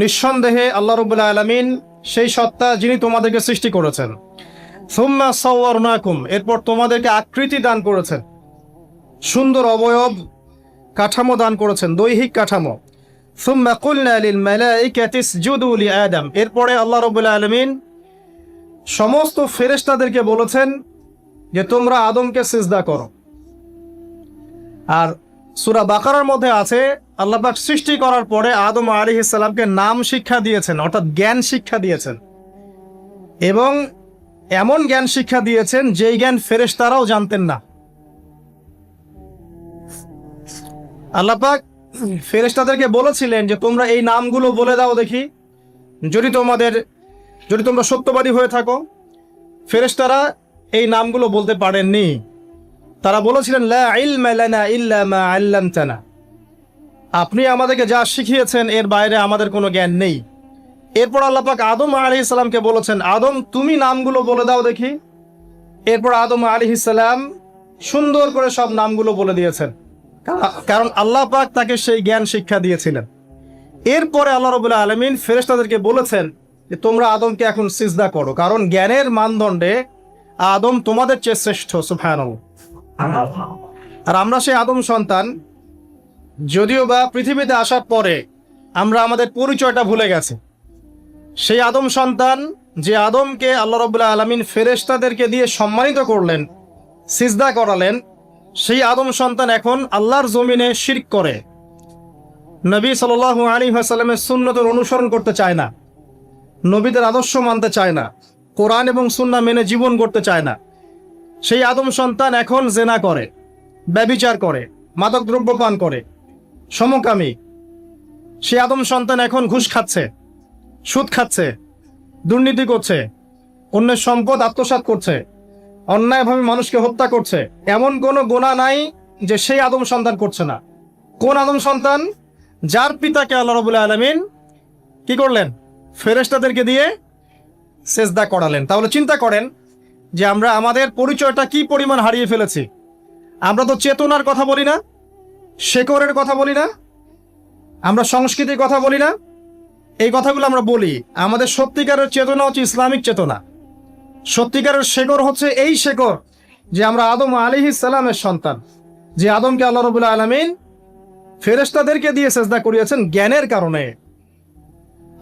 নিঃসন্দেহে আল্লাহ রাব্বুল আলামিন সেই সত্তা যিনি তোমাদেরকে সৃষ্টি করেছেন। সুম্মা সাওয়ারনাকুম, এরপর তোমাদেরকে আকৃতি দান করেছেন, সুন্দর অবয়ব কাঠামো দান করেছেন, দৈহিক কাঠামো। সুম্মা কুলনা লিল মালাইকাতি ইসজুদু লিআদম, এরপরে আল্লাহ রাব্বুল আলামিন সমস্ত ফেরেশতাদেরকে বলেছেন যে তোমরা আদমকে সিজদা করো। আর সূরা বাকারার মধ্যে আছে আল্লাহ পাক সৃষ্টি করার পরে আদম আলাইহিস সালামকে নাম শিক্ষা দিয়েছেন, অর্থাৎ জ্ঞান শিক্ষা দিয়েছেন, এবং এমন জ্ঞান শিক্ষা দিয়েছেন যেই জ্ঞান ফেরেশতারাও জানতেন না। আল্লাহ পাক ফেরেশতাদেরকে বলেছিলেন যে তোমরা এই নামগুলো বলে দাও দেখি, যদি তোমরা সত্যবাদী হয়ে থাকো। ফেরেশতারা এই নামগুলো বলতে পারেননি। তারা বলেছিলেন লা ইলমা লানা ইল্লা মা আল্লামতানা, আপনি আমাদেরকে যা শিখিয়েছেন এর বাইরে আমাদের কোনো জ্ঞান নেই। এরপর আল্লাহ পাক আদম আলাইহিস সালামকে বলেছেন আদম তুমি নামগুলো বলে দাও দেখি। এরপর আদম আলাইহিস সালাম সুন্দর করে সব নামগুলো বলে দিয়েছেন, কারণ আল্লাহ পাক তাকে সেই জ্ঞান শিক্ষা দিয়েছিলেন। এরপরে আল্লাহ রাব্বুল আলামিন ফেরেশতাদেরকে বলেছেন যে তোমরা আদমকে এখন সিজদা করো, কারণ জ্ঞানের মানদণ্ডে আদম তোমাদের চেয়ে শ্রেষ্ঠ। সুবহানাল্লাহ। আর আমরা সেই আদম সন্তান, যদিও বা পৃথিবীতে আসার পরে আমরা আমাদের পরিচয়টা ভুলে গেছি। সেই আদম সন্তান যে আদমকে আল্লাহ রাব্বুল আলামিন ফেরেশতাদেরকে দিয়ে সম্মানিত করলেন, সিজদা করালেন, সেই আদম সন্তান এখন আল্লাহর জমিনে শিরক করে, নবী সাল্লাল্লাহু আলাইহি ওয়াসাল্লামের সুন্নতের অনুসরণ করতে চায় না, নবীদের আদর্শ মানতে চায় না, কোরআন এবং সুন্নাহ মেনে জীবন করতে চায় না। সেই আদম সন্তান এখন জেনা করে, ব্যভিচার করে, মাদক দ্রব্য পান করে, সমকামী। সেই আদম সন্তান এখন ঘুষ খাচ্ছে, সুদ খাচ্ছে, দুর্নীতি করছে, অন্যের সম্পদ আত্মসাৎ করছে, অন্যায়ভাবে মানুষকে হত্যা করছে। এমন কোনো গুনাহ নাই যে সেই আদম সন্তান করছে না। কোন আদম সন্তান? যার পিতাকে আল্লাহ রাব্বুল আলামিন কি করলেন? ফেরেশতাদেরকে দিয়ে সেজদা করালেন। তাহলে চিন্তা করেন যে আমরা আমাদের পরিচয়টা কি পরিমাণ হারিয়ে ফেলেছি। আমরা তো চেতনার কথা বলি না, শেকড়ের কথা বলি না, আমরা সংস্কৃতির কথা বলি না। এই কথাগুলো আমরা বলি। আমাদের সত্যিকারের চেতনা হচ্ছে ইসলামিক চেতনা। সত্যিকারের শেকড় হচ্ছে এই শেকড় যে আমরা আদম আলাইহিস সালামের সন্তান, যে আদমকে আল্লাহ রাব্বুল আলামিন ফেরেশতাদেরকে দিয়ে সেজদা করিয়েছেন জ্ঞানের কারণে।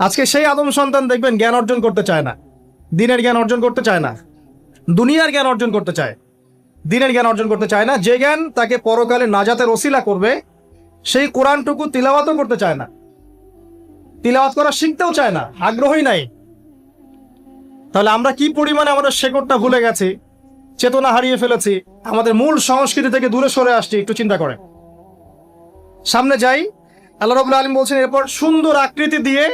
আজকে সেই আদম সন্তান দেখবেন জ্ঞান অর্জন করতে চায় না, দিনের জ্ঞান অর্জন করতে চায় না, দুনিয়ার জ্ঞান অর্জন করতে চায়, দিনের জ্ঞান অর্জন করতে চায় না। যে জ্ঞান তাকে পরকালে নাজাতের ওসিলা করবে, সেই কোরআনটুকু তিলাওয়াতও করতে চায় না, তিলাওয়াত করা শিখতেও চায় না, আগ্রহই নাই। তাহলে আমরা কি পরিমাণে আমাদের শেকড়টা ভুলে গেছি, চেতনা হারিয়ে ফেলেছি, আমাদের মূল সংস্কৃতি থেকে দূরে সরে আসছি। একটু চিন্তা করেন। সামনে যাই। আল্লাহ রাব্বুল আলামিন বলছেন এরপর সুন্দর আকৃতি দিয়ে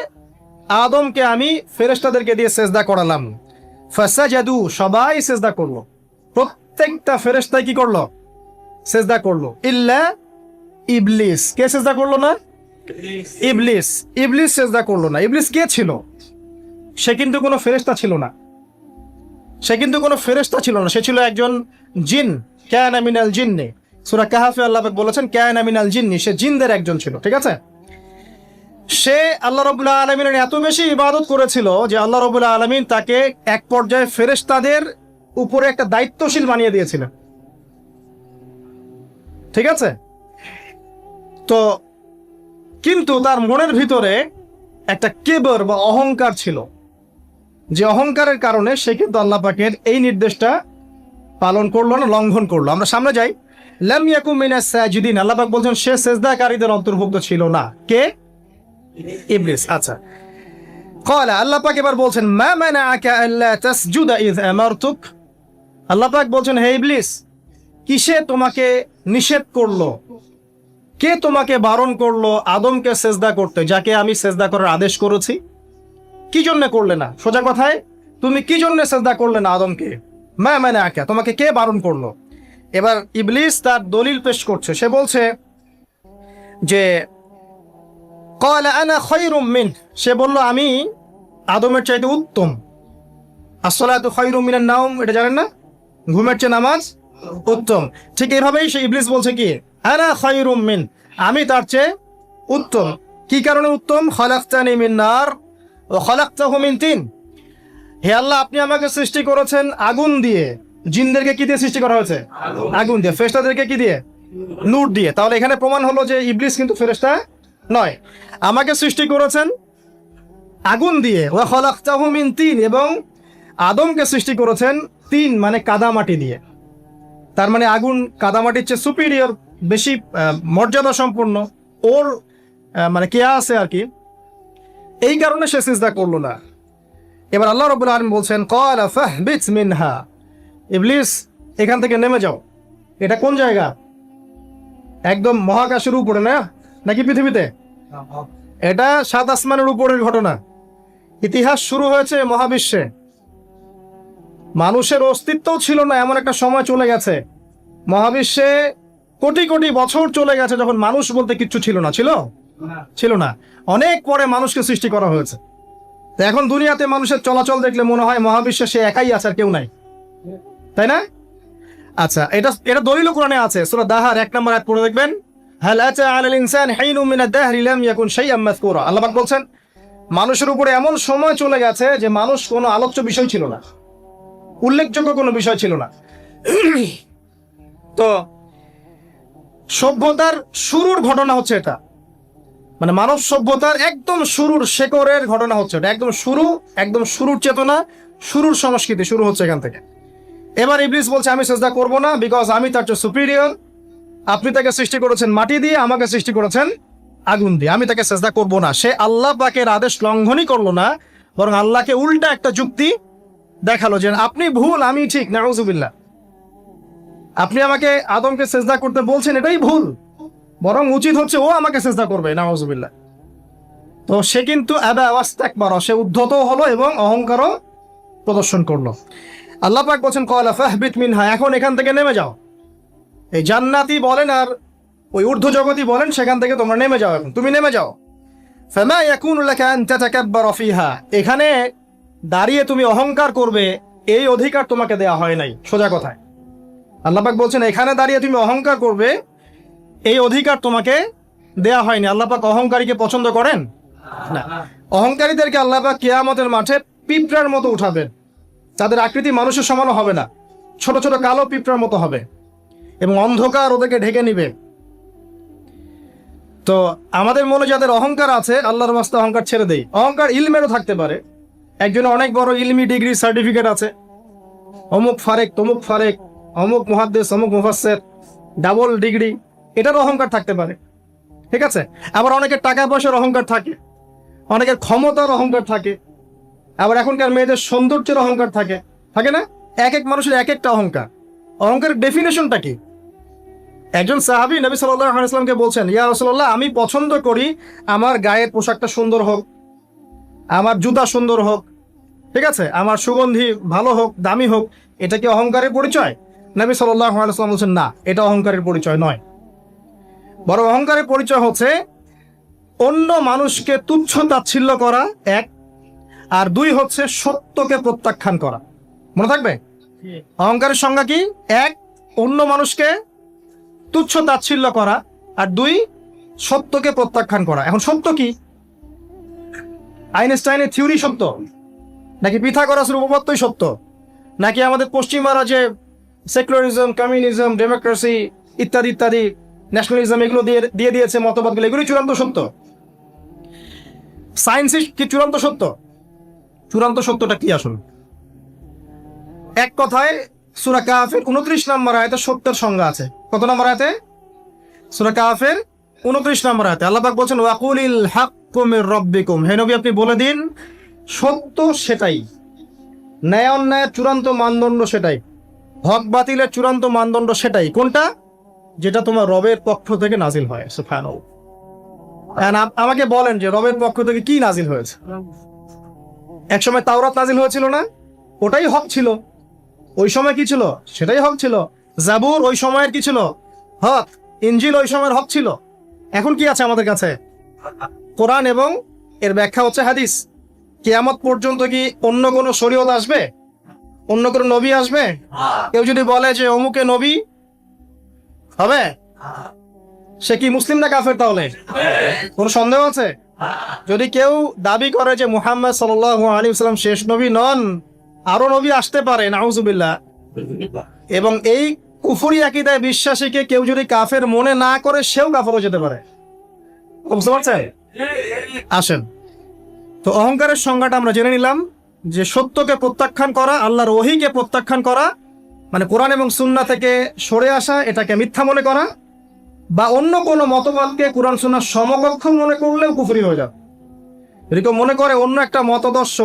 আদমকে আমি ফেরেশতাদেরকে দিয়ে সেজদা করালাম। ফাসাজাদু, সবাই সেজদা করলো, প্রত্যেকটা ফেরেশতাই কি করলো? সেজদা করলো। ইল্লা ইবলিস, কে সেজদা করলো না? ইবলিস। ইবলিস সেজদা করলো না। ইবলিস কে ছিল? সে কিন্তু কোনো ফেরেশতা ছিল না। সে ছিল একজন জিন। কানা মিনাল জিন্নি, সূরা কাহফে আল্লাহ পাক বলেছেন কানা মিনাল জিন্নি, সে জিনদের একজন ছিল। ঠিক আছে? সে আল্লাহ রাব্বুল আলামিনের এত বেশি ইবাদত করেছিল যে আল্লাহ রাব্বুল আলামিন তাকে এক পর্যায়ে ফেরেশতাদের উপরে একটা দায়িত্বশীল বানিয়ে দিয়েছিলেন। ঠিক আছে? তো কিন্তু তার মনের ভিতরে একটা কিবর বা অহংকার ছিল, যে অহংকারের কারণে সে কিন্তু আল্লাহ পাকের এই নির্দেশটা পালন করলো না, লঙ্ঘন করলো। আমরা সামনে যাই। লাম ইয়াকুম মিনাস সাজিদিন, আল্লাহ পাক বলছেন সে সেজদাকারীদের অন্তর্ভুক্ত ছিল না। কে? ইবলিস। আচ্ছা, ক্বালা, আল্লাহ পাক এবার বলছেন মা মানাআকা আল্লা তাসজুদা ইয আমারতুক। আল্লাহ পাক বলছেন হে ইবলিস, কিসে তোমাকে নিষেধ করলো, কে তোমাকে বারণ করলো আদমকে সেজদা করতে, যাকে আমি সেজদা করার আদেশ করেছি? কি জন্য করলে না? সোজা কথায় তুমি কি জন্য সেজদা করলে না আদমকে? মা মানাআকা, তোমাকে কে বারণ করলো? এবার ইবলিস তার দলিল পেশ করছে। সে বলছে যে ক্বালা আনা খায়রুম মিন, সে বলল আমি আদমের চাইতে উত্তম। আসসালাতু খায়রুম মিনান নাওম, এটা জানেন না? ঘুমের চেয়ে নামাজ উত্তম। ঠিক এইভাবেই সে ইবলিস বলছে কি আনা খায়রুম মিন, আমি তার চেয়ে উত্তম। কি কারণে উত্তম? খলাকতানি মিন নার ওয়া খলাকতাহু মিন তিন। হে আল্লাহ, আপনি আমাকে সৃষ্টি করেছেন আগুন দিয়ে, জিনদেরকে কি দিয়ে সৃষ্টি করা হয়েছে? আগুন দিয়ে। ফেরেশতাদেরকে কি দিয়ে? নূর দিয়ে। তাহলে এখানে প্রমাণ হলো যে ইবলিস কিন্তু ফেরেশতা নয়। আমাকে সৃষ্টি করেছেন আগুন দিয়ে, ওয়া খলাকতাহু মিন তিন, এবং আদমকে সৃষ্টি করেছেন তিন মানে কাদামাটি দিয়ে। তার মানে আগুন কাদামাটির চেয়ে সুপিরিয়র, বেশি মর্যাদা সম্পন্ন, ওর মানে কেয়া আছে আর কি। এই কারণে সে সিজদা করলো না। এবার আল্লাহ রাব্বুল আলামিন বলছেন, ক্বালা ফাহবিত মিনহা, ইবলিস এখান থেকে নেমে যাও। এটা কোন জায়গা? একদম মহাকাশের উপরে না, নাকি পৃথিবীতে? এটা 7 আসমানের উপরের ঘটনা। ইতিহাস শুরু হয়েছে মহাবিশ্বে। মানুষের অস্তিত্বও ছিল না, এমন একটা সময় চলে গেছে। মহাবিশ্বে কোটি কোটি বছর চলে গেছে যখন মানুষ বলতে কিচ্ছু ছিল না। ছিল না। অনেক পরে মানুষকে সৃষ্টি করা হয়েছে। এখন দুনিয়াতে মানুষের চলাচল দেখলে মনে হয় মহাবিশ্বে সে একাই আছে, আর কেউ নাই, তাই না? আচ্ছা, এটা দলিল কোরআনে আছে। সূরা দাহার 1 নম্বর আয়াত পড়ে দেখবেন, হাল আতা আলাল ইনসান হিনুম মিনাদ দাহরি লাম ইয়াকুন শাইআম মাযকুরা। আল্লাহ পাক বলছেন, মানুষের উপরে এমন সময় চলে গেছে যে মানুষ কোনো আলোচ্য বিষয় ছিল না, উল্লেখযোগ্য কোনো বিষয় ছিল না। তো সভ্যতার শুরুর ঘটনা হচ্ছে এটা, মানে মানব সভ্যতার একদম শুরুর শেকড়ের ঘটনা হচ্ছে এটা। একদম শুরুর চেতনা, শুরুর সংস্কৃতি শুরু হচ্ছে এখান থেকে। এবার ইবলিস বলছে, আমি সিজদা করব না, বিকজ আমি তার চেয়ে সুপিরিয়র। আপনি তাকে সৃষ্টি করেছেন মাটি দিয়ে, আমাকে সৃষ্টি করেছেন আগুন দিয়ে, আমি তাকে সিজদা করব না। সে আল্লাহ পাকের আদেশ লঙ্ঘনই করলো না, বরং আল্লাহকে উল্টা একটা যুক্তি দেখালো যে আপনি ভুল, আমি ঠিক। নাউজুবিল্লাহ, আপনি আমাকে আদমকে সিজদা করতে বলছেন, এটাই ভুল, বরং উচিত হচ্ছে ও আমাকে সিজদা করবে। নাউজুবিল্লাহ। তো সে কিন্তু আবা ওয়াস্তাকবার, সে উদ্ধত হলো এবং অহংকারও প্রদর্শন করলো। আল্লাহ পাক বলেন, ক্বালা ফাহবিত মিনহা, এখন এখান থেকে নেমে যাও। এই জান্নাতি বলেন আর ওই ঊর্ধ্ব জগতই বলেন, সেখান থেকে তোমরা নেমে যাও, এখন তুমি নেমে যাও। ফামা ইয়াকুনু লাকা আন তাতাকাব্বারা ফিহা, এখানে দাঁড়িয়ে তুমি অহংকার করবে এই অধিকার তোমাকে দেয়া হয় নাই। সোজা কথায় আল্লাহ পাক বলছেন, এখানে দাঁড়িয়ে তুমি অহংকার করবে এই অধিকার তোমাকে দেয়া হয়নি। আল্লাহ পাক অহংকারীকে পছন্দ করেন না। অহংকারীদেরকে আল্লাহ পাক কিয়ামতের মাঠে পিঁপড়ার মতো উঠাবেন। তাদের আকৃতি মানুষের সমানও হবে না, ছোট ছোট কালো পিঁপড়ার মতো হবে, এবং অন্ধকার ওদেরকে ঢেকে নিবে। তো আমাদের মনে যাদের অহংকার আছে, আল্লাহর রাস্তা অহংকার ছেড়ে দেই। অহংকার ইলমেরও থাকতে পারে। একজনের অনেক বড় ইলমি ডিগ্রি সার্টিফিকেট আছে, অমুক ফারেক তমুক ফারেক, অমুক মুহাদ্দিস অমুক মুফাসসির, ডাবল ডিগ্রি, এটার অহংকার থাকতে পারে, ঠিক আছে? আবার অনেকের টাকা পয়সার অহংকার থাকে, অনেকের ক্ষমতার অহংকার থাকে, আবার এখনকার মেয়েদের সৌন্দর্যের অহংকার থাকে না? এক এক মানুষের এক একটা অহংকার। অহংকারের ডেফিনেশনটা কি? একজন সাহাবী নবী সাল্লাল্লাহু আলাইহি ওয়াসাল্লামকে বলছেন, ইয়া রাসূলুল্লাহ, আমি পছন্দ করি আমার গায়ের পোশাকটা সুন্দর হোক, আমার জুতা সুন্দর হোক, ঠিক আছে, আমার সুগন্ধি ভালো হোক, দামি হোক। এটা কি অহংকারের পরিচয়? নবী সাল্লাল্লাহু আলাইহি ওয়াসাল্লাম বলছেন, না, এটা অহংকারের পরিচয় নয়। বরং অহংকারের পরিচয় হচ্ছে অন্য মানুষকে তুচ্ছ তাচ্ছিল্য করা, এক, আর দুই হচ্ছে সত্যকে প্রত্যাখ্যান করা। মনে থাকবে অহংকারের সংজ্ঞা কি? এক, অন্য মানুষকে তুচ্ছ তাচ্ছিল্য করা, আর দুই, সত্যকে প্রত্যাখ্যান করা। এখন সত্য কি? আইনস্টাইনের থিওরি সত্য, নাকি পিথাগোরাসের উপপাদ্যই সত্য, নাকি আমাদের পশ্চিমারা যে সেকুলারিজম, কমিউনিজম, ডেমোক্রেসি ইত্যাদি ইত্যাদি, ন্যাশনালিজম, এগুলো দিয়ে দিয়েছে মতবাদগুলো, এগুলোই চূড়ান্ত সত্য? সায়েন্সই কি চূড়ান্ত সত্য? চূড়ান্ত সত্যটা কি আসলে? এক কথায় সূরা কাহফের 29 নম্বর আয়াতে সত্যের সংজ্ঞা আছে। কত নম্বর আয়াতে? সূরা কাহফের 29 নম্বর আয়াতে আল্লাহ পাক বলেন, ওয়াকুলিল হাক্কু মির রাব্বিকুম, হে নবী আপনি বলে দিন সত্য সেটাই, ন্যায় অন্যায়ের চূড়ান্ত মানদণ্ড সেটাই, হক বাতিলের চূড়ান্ত মানদণ্ড সেটাই। কোনটা? যেটা তোমার রবের পক্ষ থেকে নাজিল হয়। সুবহানাল্লাহ। আমাকে বলেন যে রবের পক্ষ থেকে কি নাজিল হয়েছে? একসময় তাওরাত নাজিল হয়েছিল না? ওটাই হক ছিল। ওই সময় কি ছিল? সেটাই হক ছিল। জাবুর ওই সময়ের কি ছিল? হক। ইনজিল ওই সময়ের হক ছিল। এখন কি আছে আমাদের কাছে? কোরআন, এবং এর ব্যাখ্যা হচ্ছে হাদিস। কিয়ামত পর্যন্ত কি অন্য কোনো শরীয়ত আসবে? অন্য কোনো নবী আসবে? কেউ যদি বলে যে অমুকে নবী হবে, সে কি মুসলিম না কাফের? তাহলে কোনো সন্দেহ আছে? যদি কেউ দাবি করে যে মুহাম্মদ সাল্লাল্লাহু আলাইহি ওয়াসাল্লাম শেষ নবী নন, আরো নবী আসতে পারে, নাউজুবিল্লাহ, এবং এই কুফরি আকীদায় বিশ্বাসীকে কেউ যদি কাফের মনে না করে, সেও কাফের হয়ে যেতে পারে। বুঝতে পারছেন? আসেন, তো অহংকারের সংজ্ঞাটা আমরা জেনে নিলাম যে সত্যকে প্রত্যাখ্যান করা, আল্লাহর ওহীকে প্রত্যাখ্যান করা, মানে কোরআন এবং সুন্নাহ থেকে সরে আসা, এটাকে মিথ্যা মনে করা, বা অন্য কোনো মতবাদকে কোরআন সুন্নাহর সমকক্ষ মনে করলেও কুফরি হয়ে যাবে। যদি কেউ মনে করে অন্য একটা মতদর্শ,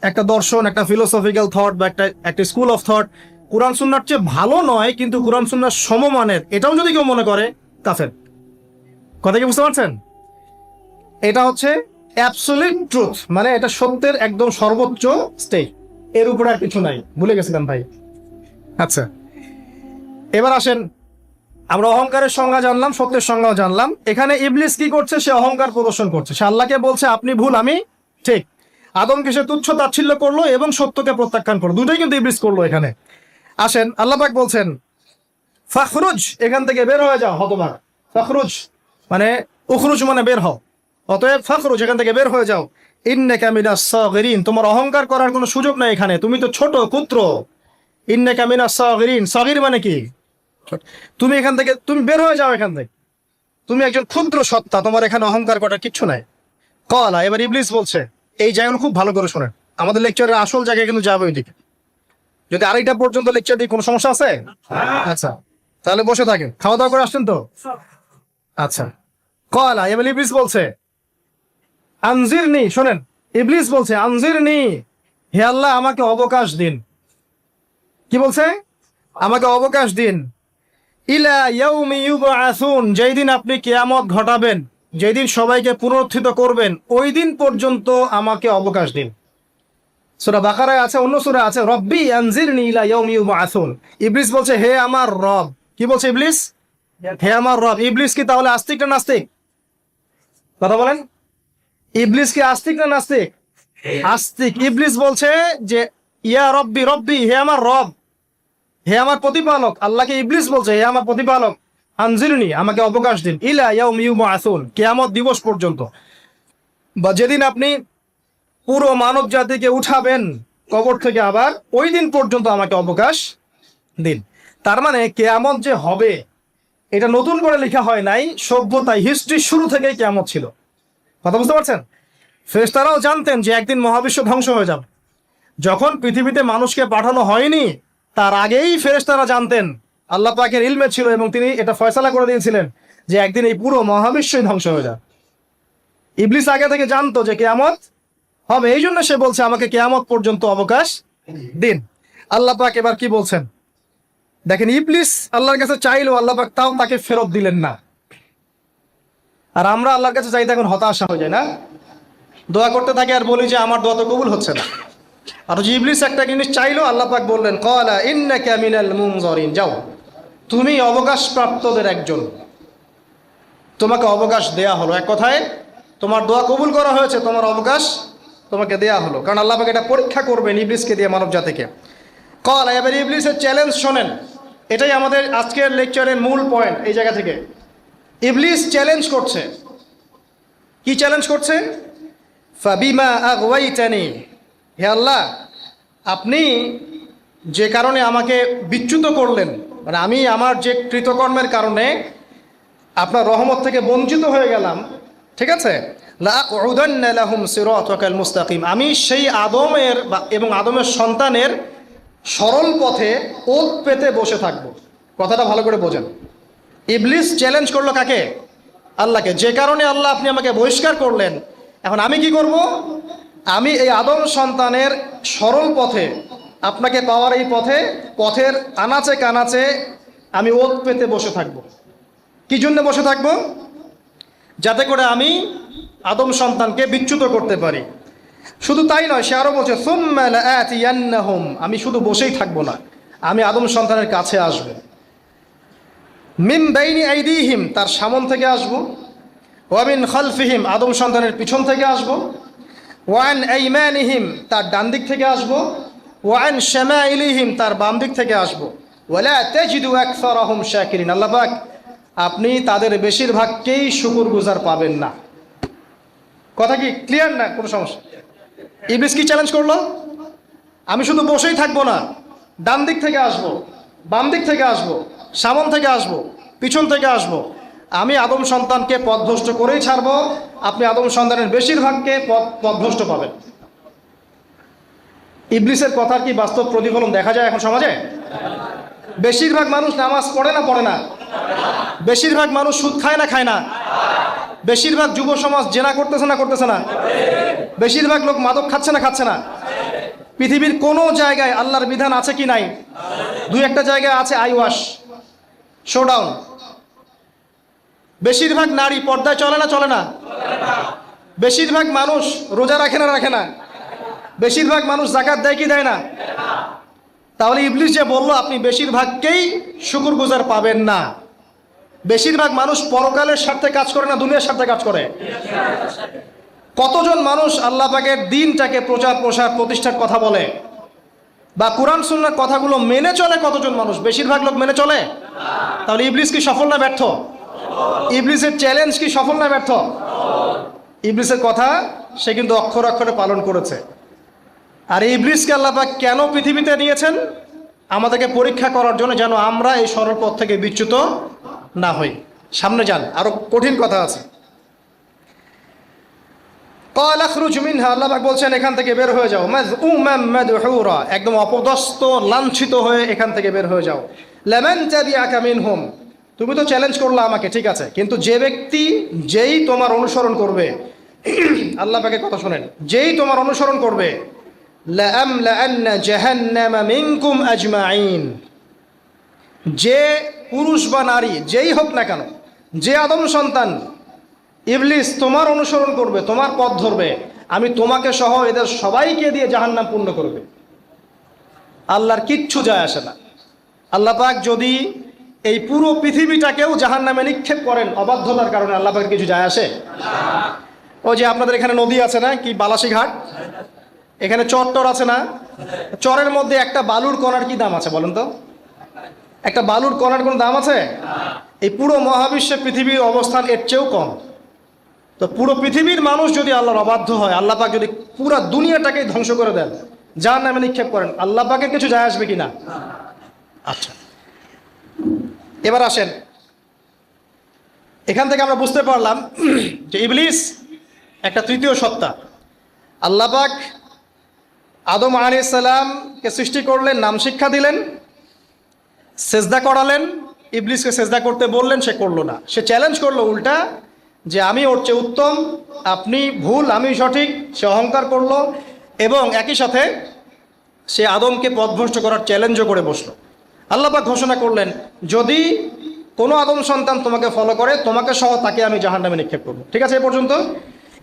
একটা দর্শন, একটা ফিলোসফিক্যাল থট বা একটা স্কুল অফ থট কোরআন সুন্নাহর চেয়ে ভালো নয় কিন্তু কোরআন সুন্নাহর সমমানের, এটাও যদি কেউ মনে করে, কাফের। কথা কি বুঝতে পারছেন? এটা হচ্ছে অ্যাবসলিউট ট্রুথ, মানে এটা সত্যের একদম সর্বোচ্চ স্টেজ, এর উপরে আর কিছু নাই। ভুলে গেছিলাম ভাই। আচ্ছা, এবার আসেন, আমরা অহংকারের সংজ্ঞা জানলাম, সত্যের সংজ্ঞাও জানলাম। এখানে ইবলিস কি করছে? সে অহংকার প্রদর্শন করছে। সে আল্লাহকে বলছে আপনি ভুল, আমি ঠিক। আদমকে সে তুচ্ছ তাচ্ছিল্য করলো এবং সত্যকে প্রত্যাখ্যান করলো, দুটোই কিন্তু ইবলিস করলো এখানে। আসেন, আল্লাহ পাক বলছেন ফাখরুজ, এখান থেকে বের হয়ে যাও হতভাগ। ফাখরুজ মানে উখরুজ মানে বের হও, অতএব ফাখরুজ, এখান থেকে বের হয়ে যাও। ইন্নাকা মিনাস সাগিরিন, তোমার অহংকার করার কোনো সুযোগ নাই এখানে, তুমি তো ছোট ক্ষুদ্র। ইন্নাকা মিনাস সাগিরিন, সাগির মানে কি? তুমি এখান থেকে, তুমি বের হয়ে যাও এখান থেকে, তুমি একজন ক্ষুদ্র সত্তা, তোমার এখানে অহংকার করার কিচ্ছু নাই। কলা, এবার ইবলিস বলছে, এই জায়গাগুলো খুব ভালো করে শোনেন, আমাদের লেকচারের আসল জায়গায় কিন্তু যাবে ওইদিকে। যদি আড়াইটা পর্যন্ত লেকচার দিই, কোনো সমস্যা আছে? আচ্ছা, তাহলে বসে থাকেন, খাওয়া দাওয়া করে আসছেন তো? আচ্ছা, কলা, এবার ইবলিস বলছে আনজিরনি, শোনেন, ইবলিস বলছে আনজিরনি, হে আল্লাহ আমাকে অবকাশ দিন। কি বলছে? আমাকে অবকাশ দিন। ইলা ইয়াউমি ইউবআসুন, যেই দিন আপনি কিয়ামত ঘটাবেন, যেই দিন সবাইকে পুনরুত্থিত করবেন, ওই দিন পর্যন্ত আমাকে অবকাশ দিন। সূরা বাকারায় আছে, অন্য সূরা আছে, রব্বি আনজিরনি ইলা ইয়াউমি ইউবআসুন। ইবলিস বলছে হে আমার রব। কি বলছে ইবলিস? হে আমার রব। ইবলিস কি তাহলে আস্তিক না নাস্তিক? কথা বলেন, ইবলিস কি আস্তিক না নাস্তিক? আস্তিক। ইবলিস বলছে যে ইয়া রব্বি, রব্বি হে আমার রব, হে আমার প্রতিপালক। আল্লাহকে ইবলিস বলছে হে আমার প্রতিপালক, আনজিরনি আমাকে অবকাশ দিন, ইলা ইয়াউমি ইউবআসুন, কিয়ামত দিবস পর্যন্ত, বা যেদিন আপনি পুরো মানব জাতিকে উঠাবেন কবর থেকে, আবার ওই দিন পর্যন্ত আমাকে অবকাশ দিন। তার মানে কিয়ামত যে হবে এটা নতুন করে লেখা হয় নাই, সভ্যতায় হিস্ট্রির শুরু থেকেই কিয়ামত ছিল। কথা বুঝতে পারছেন? ফেরেশতারাও জানতেন যে একদিন মহাবিশ্ব ধ্বংস হয়ে যাবে। যখন পৃথিবীতে মানুষকে পাঠানো হয়নি তার আগেই ফেরেশতারা জানতেন, আল্লাহ পাকের ইলমে ছিল এবং তিনি এটা ফয়সালা করে দিয়েছিলেন যে একদিন এই পুরো মহাবিশ্বই ধ্বংস হয়ে যাবে। ইবলিস আগে থেকে জানতো যে কিয়ামত হবে, এই জন্য সে বলছে আমাকে কিয়ামত পর্যন্ত অবকাশ দিন। আল্লাহ পাক এবার কি বলছেন দেখেন, ইবলিস আল্লাহর কাছে চাইলো, আল্লাহ পাক তাও তাকে ফেরত দিলেন না। আর আমরা আল্লাহর কাছে চাইতে এখন হতাশা হয়ে যায় না, দোয়া করতে থাকি আর বলি যে আমার দোয়া তো কবুল হচ্ছে না। আর যে ইবলিস একটা জিনিস চাইলো, আল্লাহ পাক বললেন ক্বালা ইন্নাকা মিনাল মুনজারিন, যাও তুমি অবকাশ প্রাপ্তদের একজন, তোমাকে অবকাশ দেয়া হলো। এক কথায় তোমার দোয়া কবুল করা হয়েছে, তোমার অবকাশ তোমাকে দেয়া হলো, কারণ আল্লাহ পাক এটা পরীক্ষা করবেন ইবলিসকে দিয়ে, মানব জাতিকে। ক্বালা, এবার ইবলিসের চ্যালেঞ্জ শোনেন, এটাই আমাদের আজকের লেকচারের মূল পয়েন্ট। এই জায়গা থেকে ইবলিস চ্যালেঞ্জ করছে। কি চ্যালেঞ্জ করছে? ফাবিমা আগওয়াইতানি, হে আল্লাহ আপনি যে কারণে আমাকে বিচ্যুত করলেন, মানে আমি আমার যে কৃতকর্মের কারণে আপনার রহমত থেকে বঞ্চিত হয়ে গেলাম, ঠিক আছে, লাআকউদান্না লাহুম সিরাতাকাল মুস্তাকিম, আমি সেই আদমের এবং আদমের সন্তানের সরল পথে ওত পেতে বসে থাকবো। কথাটা ভালো করে বোঝেন। ইবলিস চ্যালেঞ্জ করলো কাকে? আল্লাহকে। যে কারণে আল্লাহ আপনি আমাকে বহিষ্কার করলেন, এখন আমি কি করব? আমি এই আদম সন্তানের সরল পথে, আপনাকে পাওয়ার এই পথের আনাচে কানাচে আমি ওত পেতে বসে থাকব। কি জন্য বসে থাকব? যাতে করে আমি আদম সন্তানকে বিচ্যুত করতে পারি। শুধু তাই নয়, সে আরো বলছে সুম্মা লাআতিয়ান্নাহুম, আমি শুধু বসেই থাকবো না, আমি আদম সন্তানের কাছে আসব। মিন বাইনি আইদিহিম, তার সামন থেকে আসবো, ওয়া মিন খালফিহিম, আদম সন্তানের পিছন থেকে আসবো, ওয়া আন আইমানিহিম, তার ডান দিক থেকে আসবো, ওয়া আন শামাইলিহিম, তার বাম দিক থেকে আসবো, ওয়ালা তাজিদু আকসারাহুম শাকিরিন। আল্লাহ পাক আপনি তাদের বেশিরভাগকেই শুকরগুজার পাবেন না। কথা কি ক্লিয়ার না? কোনো সমস্যা? ইবলিস কি চ্যালেঞ্জ করলো? আমি শুধু বসেই থাকবো না, ডান দিক থেকে আসবো, বাম দিক থেকে আসবো, সামন থেকে আসবো, পিছন থেকে আসবো, আমি আদম সন্তানকে পথভ্রষ্ট করেই ছাড়বো। আপনি আদম সন্তানের বেশিরভাগকে পথভ্রষ্ট পাবেন। ইবলিসের কথার কি বাস্তব প্রতিফলন দেখা যায় এখন সমাজে? বেশিরভাগ মানুষ নামাজ পড়ে না পড়ে না? বেশিরভাগ মানুষ সুদ খায় না খায় না? বেশিরভাগ যুব সমাজ জেনা করতেছে না করতেছে না? বেশিরভাগ লোক মাদক খাচ্ছে না খাচ্ছে না? পৃথিবীর কোনো জায়গায় আল্লাহর বিধান আছে কি নাই? দুই একটা জায়গায় আছে আই ওয়াশ, শোডাউন। বেশিরভাগ নারী পর্দায় চলে না চলে না? বেশিরভাগ মানুষ রোজা রাখে না রাখে না? বেশিরভাগ মানুষ যাকাত দেয় কি দেয় না? তাহলে ইবলিস যে বললো আপনি বেশিরভাগকেই শুকরগুজার পাবেন না, বেশিরভাগ মানুষ পরকালের স্বার্থে কাজ করে না দুনিয়ার স্বার্থে কাজ করে? কতজন মানুষ আল্লাহ পাকের দ্বীনটাকে প্রচার প্রসার প্রতিষ্ঠার কথা বলে বা কুরআন সুন্নাহর কথাগুলো মেনে চলে? কতজন মানুষ? বেশিরভাগ লোক মেনে চলে। তাহলে ইবলিস কি সফল না ব্যর্থ? ইবলিসের চ্যালেঞ্জ কি সফল না ব্যর্থ? ইবলিসের কথা সে কিন্তু অক্ষর অক্ষরে পালন করেছে। আর ইবলিসকে আল্লাহ পাক কেন পৃথিবীতে নিয়েছেন? আমাদেরকে পরীক্ষা করার জন্য, যেন আমরা এই সরল পথ থেকে বিচ্যুত না হই। সামনে যান, আরো কঠিন কথা আছে। ক্বালা খরুজ মিনহা, আল্লাহ পাক বলছেন এখান থেকে বের হয়ে যাও। মাযউমান মাদহুরা, একদম অপদস্থ লাঞ্ছিত হয়ে এখান থেকে বের হয়ে যাও। লামান তাবিআকা মিনহুম, তুমি তো চ্যালেঞ্জ করলা আমাকে, ঠিক আছে, কিন্তু যে ব্যক্তি যেই তোমার অনুসরণ করবে, আল্লাহ পাকের কথা শোনেন, যেই তোমার অনুসরণ করবে, লাআমলাআন্না জাহান্নামা মিনকুম আজমাইন, যে পুরুষ বা নারী যেই হোক না কেন, যে আদম সন্তান ইবলিস তোমার অনুসরণ করবে, তোমার পথ ধরবে, আমি তোমাকে সহ এদের সবাইকে দিয়ে জাহান্নাম পূর্ণ করবে। আল্লাহর কিচ্ছু যায় আসে না। আল্লাহ পাক যদি এই পুরো পৃথিবীটাকেও জাহান্নামে নিক্ষেপ করেন অবাধ্যতার কারণে, আল্লাহ পাকের কিছু যায় আসে? ওই যে আপনাদের এখানে নদী আছে না, কি বালাসী ঘাট, এখানে চর টর আছে না? চরের মধ্যে একটা বালুর কণার কি দাম আছে বলেন তো? একটা বালুর কণার কোনো দাম আছে? এই পুরো মহাবিশ্বে পৃথিবীর অবস্থান এর চেয়েও কম। তো পুরো পৃথিবীর মানুষ যদি আল্লাহর অবাধ্য হয়, আল্লাহ পাক যদি পুরো দুনিয়াটাকে ধ্বংস করে দেন, জাহান্নামে নিক্ষেপ করেন, আল্লাহ পাকের কিছু যায় আসবে কিনা? আচ্ছা, এবার আসেন, এখান থেকে আমরা বুঝতে পারলাম যে ইবলিস একটা তৃতীয় সত্তা। আল্লাহ পাক আদম আলাইহিস সালামকে সৃষ্টি করলেন, নাম শিক্ষা দিলেন, সেজদা করালেন, ইবলিসকে সেজদা করতে বললেন, সে করলো না। সে চ্যালেঞ্জ করলো উল্টা, যে আমি ওর চেয়ে উত্তম, আপনি ভুল, আমি সঠিক। সে অহংকার করলো এবং একই সাথে সে আদমকে পথভ্রষ্ট করার চ্যালেঞ্জও করে বসলো। আল্লাহ পাক ঘোষণা করলেন, যদি কোনো আদম সন্তান তোমাকে ফলো করে, তোমাকে সহ তাকে আমি জাহান্নামে নিক্ষেপ করবো। ঠিক আছে, এ পর্যন্ত।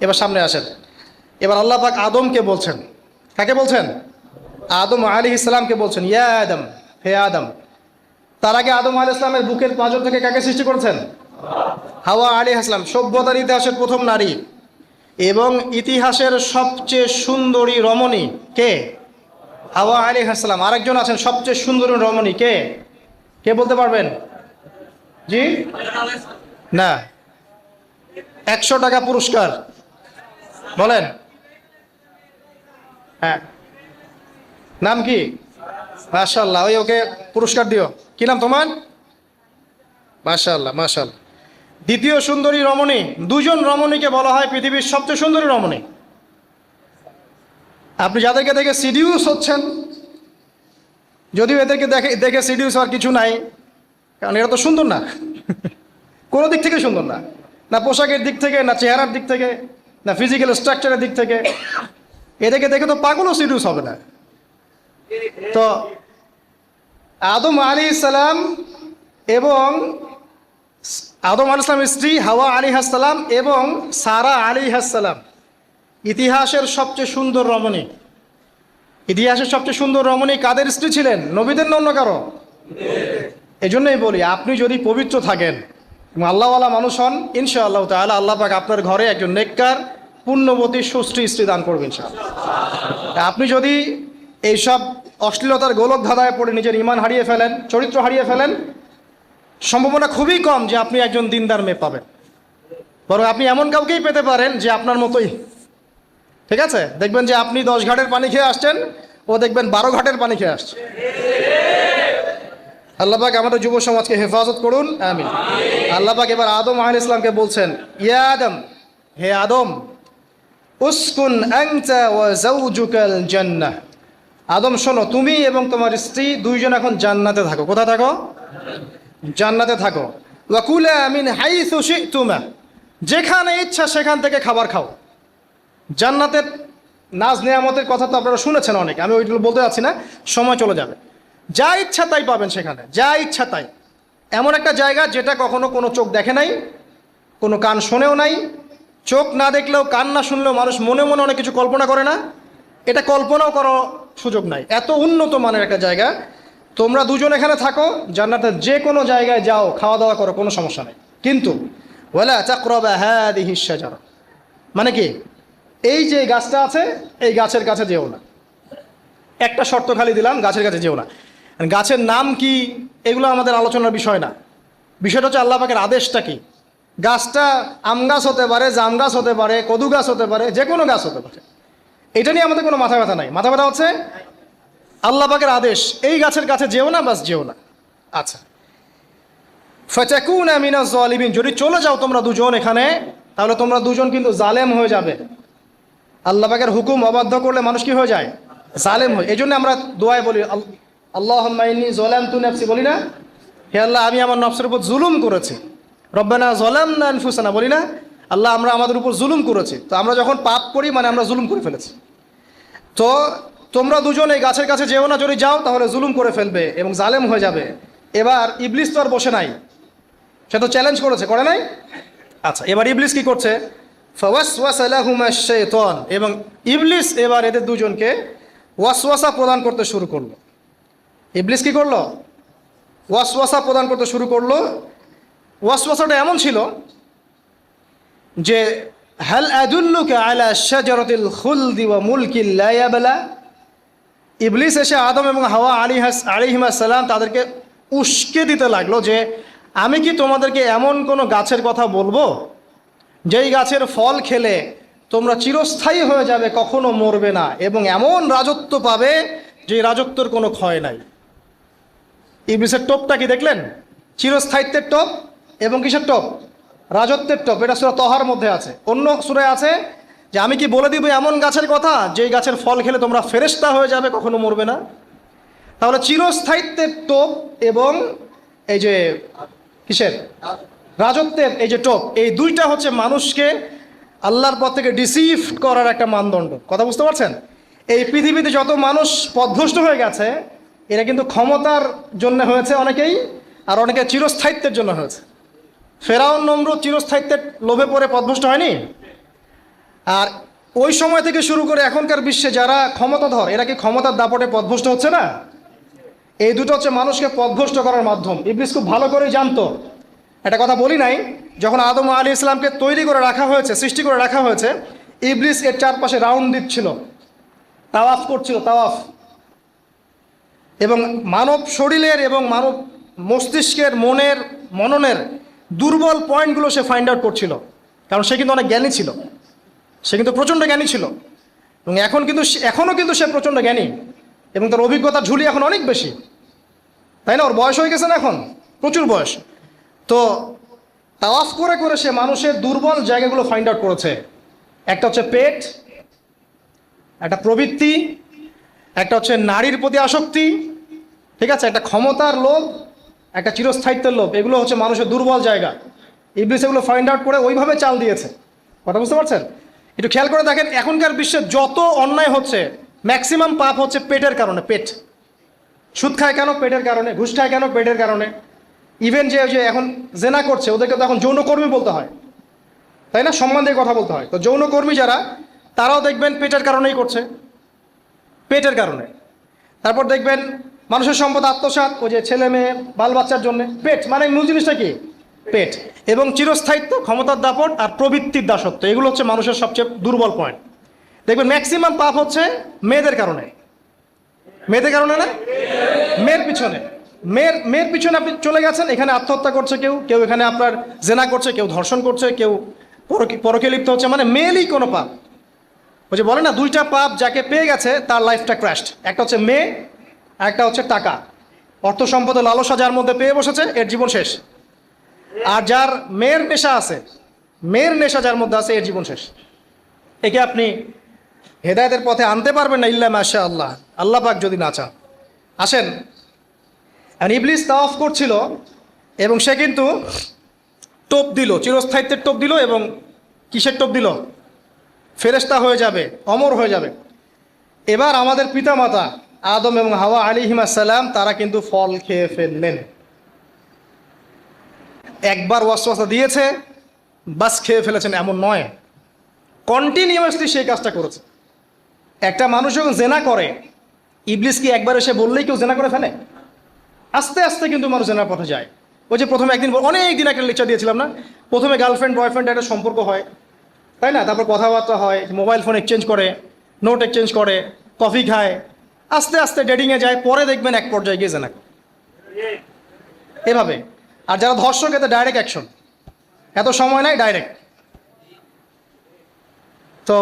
এবার সামনে আসেন। এবার আল্লাহ পাক আদমকে বলছেন, কাকে বলছেন? আদম আলাইহিস সালামকে বলছেন, ইয়া আদম, হে আদম। তার আগে আদম আলাইহিস সালামের বুকের পাঁজর থেকে কাকে সৃষ্টি করেছেন? হাওয়া আলাইহিস সালাম, সভ্যতার ইতিহাসের প্রথম নারী এবং ইতিহাসের সবচেয়ে সুন্দরী রমণী কে? হাওয়া আলাইহিস সালাম। আরেকজন আছেন সবচেয়ে সুন্দরী রমণী, কে? কে বলতে পারবেন? জি না, 100 টাকা পুরস্কার বলেন। হ্যাঁ, নাম কি? মাশাআল্লাহ, ওই ওকে পুরস্কার দিও। কি নাম তোমার? মাশাআল্লাহ মাশাআল্লাহ। দ্বিতীয় সুন্দরী রমণী, দুজন রমণীকে বলা হয় পৃথিবীর সবচেয়ে সুন্দরী রমণী। আপনি যাদেরকে দেখে সিডিউস হচ্ছেন, যদিও এদেরকে দেখে সিডিউস হওয়ার কিছু নাই, কারণ এরা তো সুন্দর না, কোনো দিক থেকে সুন্দর না, না পোশাকের দিক থেকে, না চেহারার দিক থেকে, না ফিজিক্যাল স্ট্রাকচারের দিক থেকে। এদেরকে দেখে তো পাগলও সিডিউস হবে না। তো আদম আলাইহিস সালাম এবং আদম আলাইহিস সালামের স্ত্রী হাওয়া আলাইহিস সালাম এবং সারা আলাইহিস সালাম ইতিহাসের সবচেয়ে সুন্দর রমণী। ইতিহাসের সবচেয়ে সুন্দর রমণী কাদের স্ত্রী ছিলেন? নবীদের না অন্য কারো? এজন্যই বলি, আপনি যদি পবিত্র থাকেন এবং আল্লাহওয়ালা মানুষ হন, ইনশাআল্লাহ তাআলা আল্লাহ পাক আপনার ঘরে একজন নেককার পুণ্যবতী সুশ্রী স্ত্রী দান করবেন ইনশাআল্লাহ। আপনি যদি এইসব অশ্লীলতার গোলক ধাঁধায় পড়ে নিজের ঈমান হারিয়ে ফেলেন, চরিত্র হারিয়ে ফেলেন, সম্ভাবনা খুবই কম যে আপনি একজন দিনদার মেয়ে পাবেন, বরং আপনি এমন কাউকেই পেতে পারেন যে আপনার মতোই। ঠিক আছে, দেখবেন যে আপনি 10 ঘাটের পানি খেয়ে আসছেন, ও দেখবেন 12 ঘাটের পানি খেয়ে আসছে। আল্লাহ পাক আমাদের যুব সমাজকে হেফাজত করুন, আমিন। আল্লাহ পাক এবার আদম আলাইহিস সালামকে বলছেন, ইয়া আদম, হে আদম, উসকুন আনতা ওয়া যাওজুকাল জান্নাহ। আদম শোনো, তুমি এবং তোমার স্ত্রী দুইজন এখন জান্নাতে থাকো। কোথায় থাকো? জান্নাতে থাকো। ওয়া কুলা মিন হাইসু শি'তুমা, যেখানে ইচ্ছা সেখান থেকে খাবার খাও। জান্নাতের নাজ নেয়ামতের কথা তো আপনারা শুনেছেন অনেক, আমি ওইগুলো বলতে যাচ্ছি না, সময় চলে যাবে। যা ইচ্ছা তাই পাবেন সেখানে, যা ইচ্ছা তাই। এমন একটা জায়গা যেটা কখনো কোনো চোখ দেখে নাই, কোনো কান শোনেও নাই। চোখ না দেখলেও, কান না শুনলেও মানুষ মনে মনে অনেক কিছু কল্পনা করে না, এটা কল্পনাও করার সুযোগ নাই। এত উন্নত মানের একটা জায়গা। তোমরা দুজন এখানে থাকো, জান্নাতের যে কোনো জায়গায় যাও, খাওয়া দাওয়া করো, কোনো সমস্যা নেই। কিন্তু ওয়ালা তাকরাবা হাদিহিশ শাজারা, মানে কি, এই যে গাছটা আছে এই গাছের কাছে যেও না। একটা শর্ত খালি দিলাম, গাছের কাছে যেও না। গাছের নাম কি এগুলো আমাদের আলোচনার বিষয় না। বিষয়টা হচ্ছে আল্লাহ পাকের আদেশটা কি। গাছটা আম গাছ হতে পারে, জাম গাছ হতে পারে, কদু গাছ হতে পারে, যে কোনো গাছ হতে পারে। এটা নিয়ে আমাদের কোনো মাথা ব্যথা নাই। মাথা ব্যথা হচ্ছে আল্লাহ পাকের আদেশ, এই গাছের কাছে যেও না, বাস যেও না। আচ্ছা, ফাতাকুনা মিনাজ জালিমিন, যদি চলে যাও তোমরা দুজন এখানে, তাহলে তোমরা দুজন কিন্তু জালেম হয়ে যাবে। আল্লাহ পাকের হুকুম অবাধ্য করলে মানুষ কি হয়ে যায়? জালেম হয়। এই জন্য আমরা দোয়ায় বলি, আল্লাহুম্মা ইন্নী যালামতু নাফসি, বলি না? হে আল্লাহ, আমি আমার নফসের উপর জুলুম করেছি। রব্বানা যালামনা আনফুসানা, বলি না? আল্লাহ, আমরা আমাদের উপর জুলুম করেছি। তো আমরা যখন পাপ করি মানে আমরা জুলুম করে ফেলেছি। তো তোমরা দুজন এই গাছের কাছে যেও না, যদি যাও তাহলে জুলুম করে ফেলবে এবং জালেম হয়ে যাবে। এবার ইবলিস তো আর বসে নাই, সে তো চ্যালেঞ্জ করেছে, করে নাই? আচ্ছা, এবার ইবলিস কি করছে? ফাওয়াসওয়াসা লাহুমা শাইতান, এবং ইবলিস এবার এদের দুজনকে ওয়াসওয়াসা প্রদান করতে শুরু করলো। ইবলিস কি করলো? ওয়াসওয়াসা প্রদান করতে শুরু করলো। ওয়াসওয়াসাটা এমন ছিল যে, হাল আদুল্লুকা আলা শাজারাতিল খুলদি ওয়া মুলকিল লা ইয়াবলা। ইবলিস এসে আদম এবং হাওয়া আলাইহিমা সালাম তাদেরকে উস্কে দিতে লাগলো যে, আমি কি তোমাদেরকে এমন কোনো গাছের কথা বলবো যেই গাছের ফল খেলে তোমরা চিরস্থায়ী হয়ে যাবে, কখনো মরবে না, এবং এমন রাজত্ব পাবে যে রাজত্বের কোনো ক্ষয় নাই। ইবলিসের টোপটা কি দেখলেন? চিরস্থায়িত্বের টোপ এবং কিসের টোপ? রাজত্বের টোপ। এটা সূরা তহার মধ্যে আছে। অন্য সূরায় আছে যে, আমি কি বলে দিব এমন গাছের কথা যেই গাছের ফল খেলে তোমরা ফেরেশতা হয়ে যাবে, কখনো মরবে না। তাহলে চিরস্থায়িত্বের টোপ এবং এই যে কিসের? রাজত্বের এই যে টোপ, এই দুইটা হচ্ছে মানুষকে আল্লাহর পথ থেকে ডিসিভ করার একটা মানদণ্ড। কথা বুঝতে পারছেন? এই পৃথিবীতে যত মানুষ পথভ্রষ্ট হয়ে গেছে, এরা কিন্তু ক্ষমতার জন্য হয়েছে অনেকেই, আর অনেকে চিরস্থায়িত্বের জন্য হয়েছে। ফেরাউন নমরুদ চিরস্থায়িত্বের লোভে পড়ে পথভ্রষ্ট হয়নি? আর ওই সময় থেকে শুরু করে এখনকার বিশ্বে যারা ক্ষমতাধর, এরা কি ক্ষমতার দাপটে পথভ্রষ্ট হচ্ছে না? এই দুটো হচ্ছে মানুষকে পথভ্রষ্ট করার মাধ্যম। ইবলিস খুব ভালো করেই জানতো। একটা কথা বলি নাই, যখন আদম আলাইহিস সালামকে তৈরি করে রাখা হয়েছে, সৃষ্টি করে রাখা হয়েছে, ইবলিস এর চারপাশে রাউন্ড দিচ্ছিল, তাওয়াফ করছিল, তাওয়াফ। এবং মানব শরীরের এবং মানব মস্তিষ্কের, মননের দুর্বল পয়েন্টগুলো সে ফাইন্ড আউট করছিল। কারণ সে কিন্তু অনেক জ্ঞানী ছিল, সে কিন্তু প্রচণ্ড জ্ঞানী ছিল, এবং এখনও কিন্তু সে প্রচণ্ড জ্ঞানী, এবং তার অভিজ্ঞতার ঝুলি এখন অনেক বেশি, তাই না? ওর বয়স হয়ে গেছে না, এখন প্রচুর বয়স। তো তাওয়াফ করে করে সে মানুষের দুর্বল জায়গাগুলো ফাইন্ড আউট করেছে। একটা হচ্ছে পেট, একটা প্রবৃত্তি, একটা হচ্ছে নারীর প্রতি আসক্তি, ঠিক আছে, একটা ক্ষমতার লোভ, একটা চিরস্থায়িত্বের লোভ। এগুলো হচ্ছে মানুষের দুর্বল জায়গা। ইবলিস এগুলো ফাইন্ড আউট করে ওইভাবে চাল দিয়েছে। কথা বুঝতে পারছেন? একটু খেয়াল করে দেখেন, এখনকার বিশ্বে যত অন্যায় হচ্ছে, ম্যাক্সিমাম পাপ হচ্ছে পেটের কারণে। পেট। সুদ খায় কেন? পেটের কারণে। ঘুষ খায় কেন? পেটের কারণে। ইভেন যে এখন জেনা করছে, ওদেরকে তো এখন যৌনকর্মী বলতে হয়, তাই না? সম্মান দিয়ে কথা বলতে হয়। তো যৌনকর্মী যারা, তারাও দেখবেন পেটের কারণেই করছে, পেটের কারণে। তারপর দেখবেন মানুষের সম্পদ আত্মসাৎ, ওই যে ছেলে মেয়ে বাল বাচ্চার জন্য। পেট মানে মূল জিনিসটা কি? পেট। এবং চিরস্থায়িত্ব, ক্ষমতার দাপট, আর প্রবৃত্তির দাসত্ব, এগুলো হচ্ছে মানুষের সবচেয়ে দুর্বল পয়েন্ট। দেখবেন ম্যাক্সিমাম পাপ হচ্ছে মেয়েদের কারণে। মেয়েদের কারণে না? মেয়ের পিছনে। মেয়ের পিছনে আপনি চলে গেছেন, এখানে আত্মহত্যা করছে কেউ, কেউ এখানে আপনার জেনা করছে, কেউ ধর্ষণ করছে, কেউ পরকে লিপ্ত হচ্ছে, মানে মেয়েরই কোনো পাপ। ওই যে বলে না, দুইটা পাপ যাকে পেয়ে গেছে তার লাইফটা ক্র্যাশড। একটা হচ্ছে মেয়ে, একটা হচ্ছে টাকা। অর্থ সম্পদের লালসা যার মধ্যে পেয়ে বসেছে, এর জীবন শেষ। আর যার মেয়ের নেশা আছে, মেয়ের নেশা যার মধ্যে আছে, এর জীবন শেষ। একে আপনি হেদায়েতের পথে আনতে পারবেন না ইল্লা মাশা আল্লাহ, আল্লাহ পাক যদি না চান। আসেন, আর ইবলিস তাওয়াফ করছিল এবং সে কিন্তু টোপ দিল, চিরস্থায়িত্বের টোপ দিল, এবং কিসের টোপ দিল? ফেরেশতা হয়ে যাবে, অমর হয়ে যাবে। এবার আমাদের পিতামাতা আদম এবং হাওয়া আলাইহিস সালাম তারা কিন্তু ফল খেয়ে ফেললেন। একবার ওয়াসওয়াসা দিয়েছে, বাস খেয়ে ফেলেছেন এমন নয়, কন্টিনিউয়াসলি সেই কাজটা করেছে। একটা মানুষ যখন জেনা করে, ইবলিস কি একবার এসে বললেই কেউ জেনা করে ফেলে? আস্তে আস্তে কিন্তু মানুষ জেনার পথে যায়। ওই যে প্রথমে একদিন, অনেক দিন একটা লেকচার দিয়েছিলাম না, প্রথমে গার্লফ্রেন্ড বয়ফ্রেন্ড একটা সম্পর্ক হয়, তাই না? তারপর কথাবার্তা হয়, মোবাইল ফোন এক্সচেঞ্জ করে, নোট এক্সচেঞ্জ করে, কফি খায়, আস্তে আস্তে ডেটিংয়ে যায়, পরে দেখবেন এক পর্যায়ে গিয়ে জেনা করে। এভাবে। আর যারা ধর্ষক, এতে ডাইরেক্ট অ্যাকশন, এত সময় নাই, ডাইরেক্ট। তো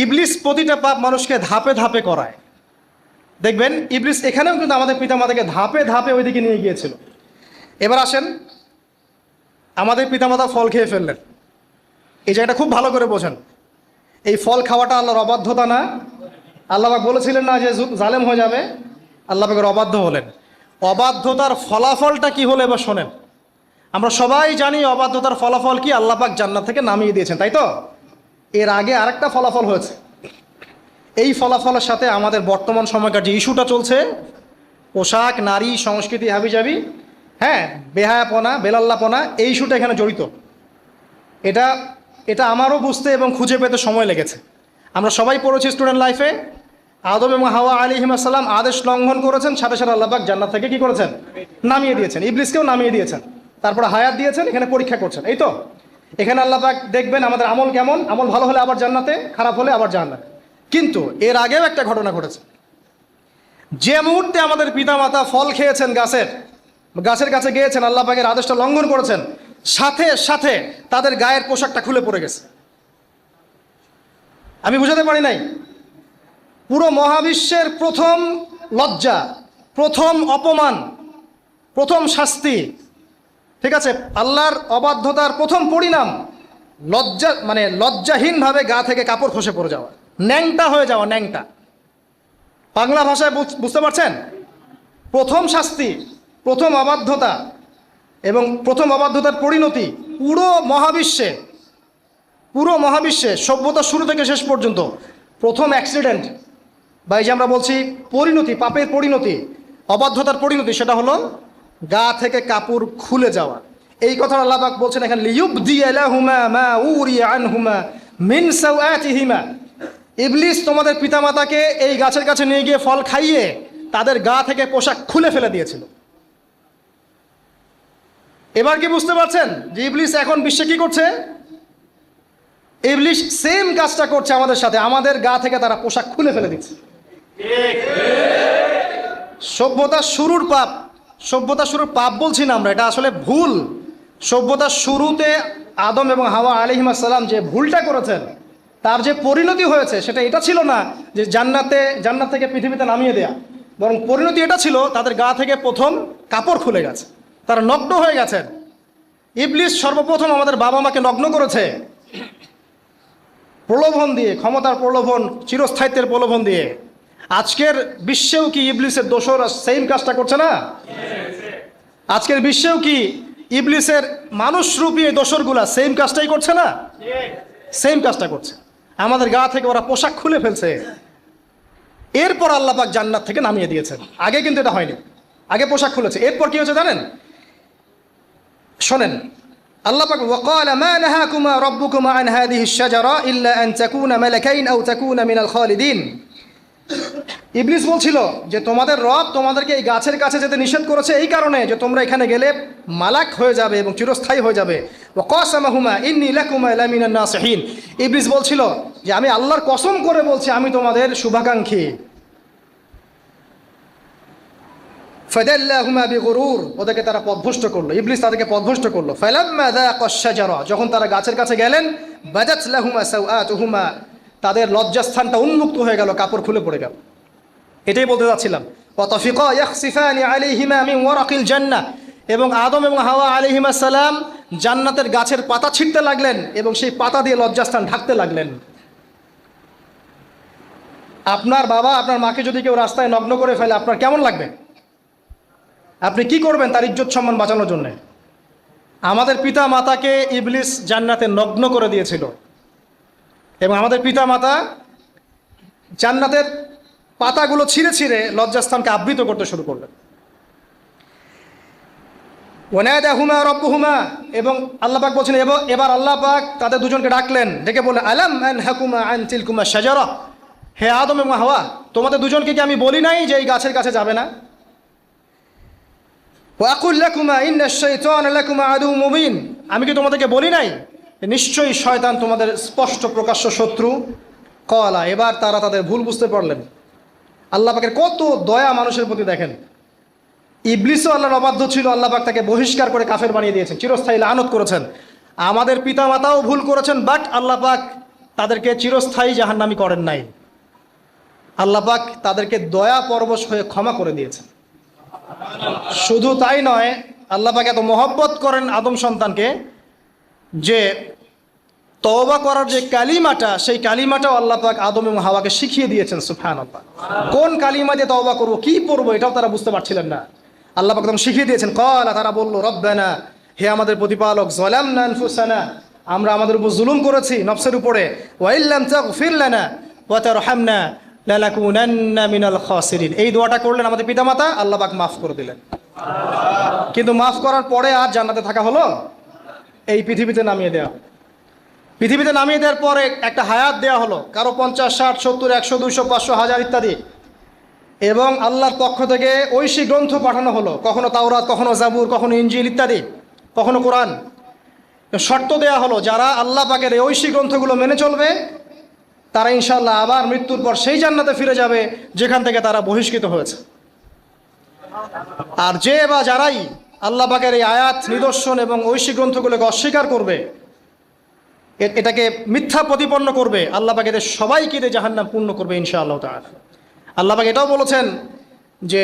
ইবলিস প্রতিটা পাপ মানুষকে ধাপে ধাপে করায়। দেখবেন ইবলিস এখানেও কিন্তু আমাদের পিতামাতাকে ধাপে ধাপে ওইদিকে নিয়ে গিয়েছিল। এবার আসেন, আমাদের পিতামাতা ফল খেয়ে ফেললেন, এই জায়গাটা খুব ভালো করে বোঝেন। এই ফল খাওয়াটা আল্লাহর অবাধ্যতা না? আল্লাহ পাক বলেছিলেন না যে জালেম হয়ে যাবে? আল্লাহ পাকের অবাধ্য হলেন। অবাধ্যতার ফলাফলটা কি হলো এবার শোনেন। আমরা সবাই জানি অবাধ্যতার ফলাফল কি, আল্লাহ পাক জান্নাত থেকে নামিয়ে দিয়েছেন, তাই তো? এর আগে আরেকটা ফলাফল হয়েছে। এই ফলাফলের সাথে আমাদের বর্তমান সময়কার যে ইস্যুটা চলছে, পোশাক, নারী, সংস্কৃতি, হাবিজাবি, হ্যাঁ, বেহায়াপনা, বেলাল্লাপনা, এই ইস্যুটা এখানে জড়িত। এটা আমারও বুঝতে এবং খুঁজে পেতে সময় লেগেছে। আমরা সবাই পড়েছি স্টুডেন্ট লাইফে, আদম এবং হাওয়া আলাইহিস সালাম আদেশ লঙ্ঘন করেছেন, সাথে সাথে আল্লাহ পাক জান্নাত থেকে কি করেছেন? নামিয়ে দিয়েছেন। ইবলিসকেও নামিয়ে দিয়েছেন, তারপরে হায়াত দিয়েছেন, এখানে পরীক্ষা করছেন, এই তো। এখানে আল্লাহ পাক দেখবেন আমাদের আমল কেমন, আমল ভালো হলে আবার জান্নাতে, খারাপ হলে আবার জান্নাতে। কিন্তু এর আগেও একটা ঘটনা ঘটেছে। যে মুহূর্তে আমাদের পিতামাতা ফল খেয়েছেন, গাছের কাছে গিয়েছেন, আল্লাহ পাকের আদেশটা লঙ্ঘন করেছেন, সাথে সাথে তাদের গায়ের পোশাকটা খুলে পড়ে গেছে। আমি বুঝাতে পারি নাই? পুরো মহাবিশ্বের প্রথম লজ্জা, প্রথম অপমান, প্রথম শাস্তি, ঠিক আছে, আল্লাহর অবাধ্যতার প্রথম পরিণাম, লজ্জাহীনভাবে গা থেকে কাপড় খসে পড়ে যাওয়া, ন্যাংটা হয়ে যাওয়া, ন্যাংটা। বাংলা ভাষায় বুঝতে পারছেন? প্রথম শাস্তি, প্রথম অবাধ্যতা, এবং প্রথম অবাধ্যতার পরিণতি পুরো মহাবিশ্বে সভ্যতার শুরু থেকে শেষ পর্যন্ত প্রথম অ্যাক্সিডেন্ট, বা এই যে আমরা বলছি পরিণতি, পাপের পরিণতি, অবাধ্যতার পরিণতি, সেটা হলো গা থেকে কাপড় খুলে যাওয়া। এই কথা আল্লাহ পাক বলছেন এখানে, লিইউবদিয়া লাহুমা মা উরিয়া আনহুমা মিন সাওআতিহিমা। ইবলিস তোমাদের পিতামাতাকে এই গাছের কাছে নিয়ে গিয়ে ফল খাইয়ে তাদের গা থেকে পোশাক খুলে ফেলে দিয়েছিল। এবার কি বুঝতে পারছেন যে ইবলিস এখন বিশ্বে কি করছে? ইবলিস সেম কাজটা করছে আমাদের সাথে, আমাদের গা থেকে তারা পোশাক খুলে ফেলে দিচ্ছে। সভ্যতার শুরুর পাপ বলছি না আমরা, এটা আসলে ভুল। সভ্যতার শুরুতে আদম এবং হাওয়া আলাইহিস সালাম যে ভুলটা করেছেন, তার যে পরিণতি হয়েছে, সেটা এটা ছিল না যে জান্নাত থেকে পৃথিবীতে নামিয়ে দেয়া, বরং পরিণতি এটা ছিল তাদের গা থেকে প্রথম কাপড় খুলে গেছে, তারা নগ্ন হয়ে গেছেন। ইবলিস সর্বপ্রথম আমাদের বাবা মাকে নগ্ন করেছে প্রলোভন দিয়ে, ক্ষমতার প্রলোভন, চিরস্থায়িত্বের প্রলোভন দিয়ে। আজকের বিশ্বেও কি ইবলিসের দোসর সেম কাজটা করছে না? আজকের বিশ্বেও কি ইবলিসের মানুষরূপী এই দোসরগুলা সেম কাজটাই করছে না? সেম কাজটা করছে। আমাদের গা থেকে ওরা পোশাক খুলে ফেলছে, এরপর আল্লাহ পাক জান্নাত থেকে নামিয়ে দিয়েছেন। আগে কিন্তু এটা হয়নি, আগে পোশাক খুলেছে। এরপর কি হয়েছে জানেন? শোনেন, আল্লাহ পাক ওয়াকালা মা নাহাকুমা রাব্বুকুমা আন হাযিহিশ শাজারা ইল্লা আন তাকুনা মালাকাইন আও তাকুনা মিনাল খালিদিন। ইবলিস বলছিল যে তোমাদের রব তোমাদেরকে এই গাছের কাছে যেতে নিষেধ করেছে এই কারণে যে তোমরা এখানে গেলে মালাক হয়ে যাবে এবং চিরস্থায়ী হয়ে যাবে। ওয়া কাসামাহুমা ইন্নী লাকুমা লামিনান নাসিহিন। ইবলিস বলছিল যে আমি আল্লাহর কসম করে বলছি আমি তোমাদের শুভাকাঙ্ক্ষী। ফাদাল্লাহুমা বিগুরুর, ওদেরকে তারা পথভ্রষ্ট করলো, ইবলিস তাদেরকে পথভ্রষ্ট করলো। ফালাম্মা যাকাশ শাজারা, যখন তারা গাছের কাছে গেলেন, বাদাত লাহুমা সাওআতুহুমা, তাদের লজ্জাস্থানটা উন্মুক্ত হয়ে গেল, কাপড় খুলে পড়ে গেল। এটাই বলতে যাচ্ছিলাম। ওয়া তাফিকা ইয়াখসিফানি আলাইহিমা মিন ওয়ারাকিল জান্নাহ, এবং আদম এবং হাওয়া আলাইহিমা সালাম জান্নাতের গাছের পাতা ছিঁড়তে লাগলেন এবং সেই পাতা দিয়ে লজ্জাস্থান ঢাকতে লাগলেন। আপনার বাবা আপনার মাকে যদি কেউ রাস্তায় নগ্ন করে ফেলে, আপনার কেমন লাগবে? আপনি কি করবেন তার ইজ্জত সম্মান বাঁচানোর জন্য? আমাদের পিতা মাতাকে ইবলিস জান্নাতে নগ্ন করে দিয়েছিল, এবং আমাদের পিতা মাতা জান্নাতের পাতাগুলো ছিঁড়ে ছিঁড়ে লজ্জাস্থানকে আবৃত করতে শুরু করলেন। ওয়ানাদাহুমা রাব্বুহুমা, এবং আল্লাহ পাক বলছেন, এবার আল্লাহ পাক তাদের দুজনকে ডাকলেন, ডেকে বলে, আলাম আনহাকুমা আন তিলকুমা শাজারা, হে আদম এবং হাওয়া, তোমাদের দুজনকে কি আমি বলি নাই যে এই গাছের কাছে যাবে না? ওয়াকুল লাকুমা ইন্নাশ শাইতানা লাকুমা আদুউম মুবিন, আমি কি তোমাদেরকে বলি নাই নিশ্চয়ই শয়তান তোমাদের স্পষ্ট প্রকাশ্য শত্রু? ক্বালা, এবার তারা তাদের ভুল বুঝতে পারলেন। আল্লাহ পাকের কত দয়া মানুষের প্রতি দেখেন। ইবলিসও আল্লাহর অবাধ্য ছিল, আল্লাহ পাক তাকে বহিষ্কার করে কাফের বানিয়ে দিয়েছেন, চিরস্থায়ী লানত করেছেন। আমাদের পিতামাতাও ভুল করেছেন, বাট আল্লাহ পাক তাদেরকে চিরস্থায়ী জাহান্নামী করেন নাই। আল্লাহ পাক তাদেরকে দয়া পরবশ হয়ে ক্ষমা করে দিয়েছেন। শুধু তাই নয়, আল্লাহ পাক এত মহব্বত করেন আদম সন্তানকে যে তওবা করার যে কালিমাটা, সেই কালিমাটাও আল্লাহ পাক আদম এবং হাওয়াকে শিখিয়ে দিয়েছেন। সুবহানাল্লাহ। কোন কালিমা দিয়ে তওবা করবো, কি পড়বো, এটাও তারা বুঝতে পারছিলেন না। আল্লাহ পাক তখন শিখিয়ে দিয়েছেন। ক্বালা, তারা বলল, রব্বানা, হে আমাদের প্রতিপালক, যালামনা আনফুসানা, আমরা আমাদের উপর জুলুম করেছি, নফসের উপরে, ওয়া ইল্লাম তাগফির লানা ওয়া তারহামনা লানাকুনান্না মিনাল খাসিরিন। এই দোয়াটা করলেন আমাদের পিতামাতা, আল্লাহ পাক মাফ করে দিলেন। কিন্তু মাফ করার পরে আর জান্নাতে থাকা হলো? এই পৃথিবীতে নামিয়ে দেওয়া। পৃথিবীতে নামিয়ে দেওয়ার পরে একটা হায়াত দেওয়া হলো, কারো 50, 60, 70, 100, 200, 500, 1000 ইত্যাদি, এবং আল্লাহর পক্ষ থেকে ঐশী গ্রন্থ পাঠানো হলো, কখনো তাওরাত, কখনো জাবুর, কখনো ইনজিল ইত্যাদি, কখনো কোরআন। শর্ত দেয়া হলো, যারা আল্লাহ পাকের এই ঐশী গ্রন্থগুলো মেনে চলবে, তারা ইনশাআল্লাহ আবার মৃত্যুর পর সেই জান্নাতে ফিরে যাবে যেখান থেকে তারা বহিষ্কৃত হয়েছে। আর যে বা যারাই আল্লাহ পাকের এই আয়াত, নিদর্শন এবং ঐশী গ্রন্থগুলোকে অস্বীকার করবে, এটাকে মিথ্যা প্রতিপন্ন করবে, আল্লাহ পাক এদের সবাইকে দিয়ে জাহান্নাম পূর্ণ করবে ইনশাআল্লাহ তাআলা। আল্লাহ পাক এটাও বলেছেন যে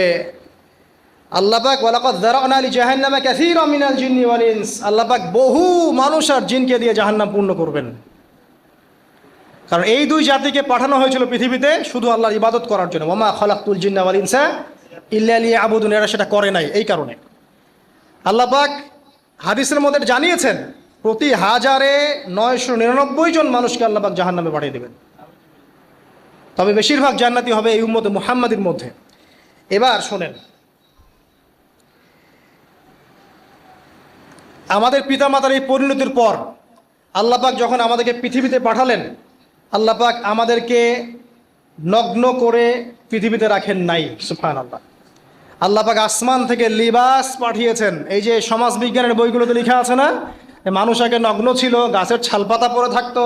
আল্লাহ পাক ওয়ালাকাদ যারানা লি জাহান্নামা কাসীরাম মিনাল জিন্নি ওয়াল ইনস, আল্লাহ পাক বহু মানুষ আর জিনকে দিয়ে জাহান্নাম পূর্ণ করবেন। কারণ এই দুই জাতিকে পাঠানো হয়েছিল পৃথিবীতে শুধু আল্লাহর ইবাদত করার জন্য। ওয়ামা খালাকতুল জিন্না ওয়াল ইনসা ইল্লা লিয়াবুদুন, এরা সেটা করে নাই। এই কারণে আল্লাহ পাক হাদিসের মধ্যে জানিয়েছেন, প্রতি 1099 জন মানুষকে আল্লাহ পাক জাহান্নামে পাঠিয়ে দেবেন, তবে বেশিরভাগ জান্নাতি হবে এই উম্মতে মুহাম্মাদির মধ্যে। এবার শোনেন, আমাদের পিতামাতার এই পরিণতির পর আল্লাহ পাক যখন আমাদেরকে পৃথিবীতে পাঠালেন, আল্লাহ পাক আমাদেরকে নগ্ন করে পৃথিবীতে রাখেন নাই। সুবহানাল্লাহ। আল্লাহ পাক আসমান থেকে লিবাস পাঠিয়েছেন। এই যে সমাজ বিজ্ঞানের বইগুলোতে লেখা আছে না, মানুষ আগে নগ্ন ছিল, গাছের ছালপাতা পরে থাকতো,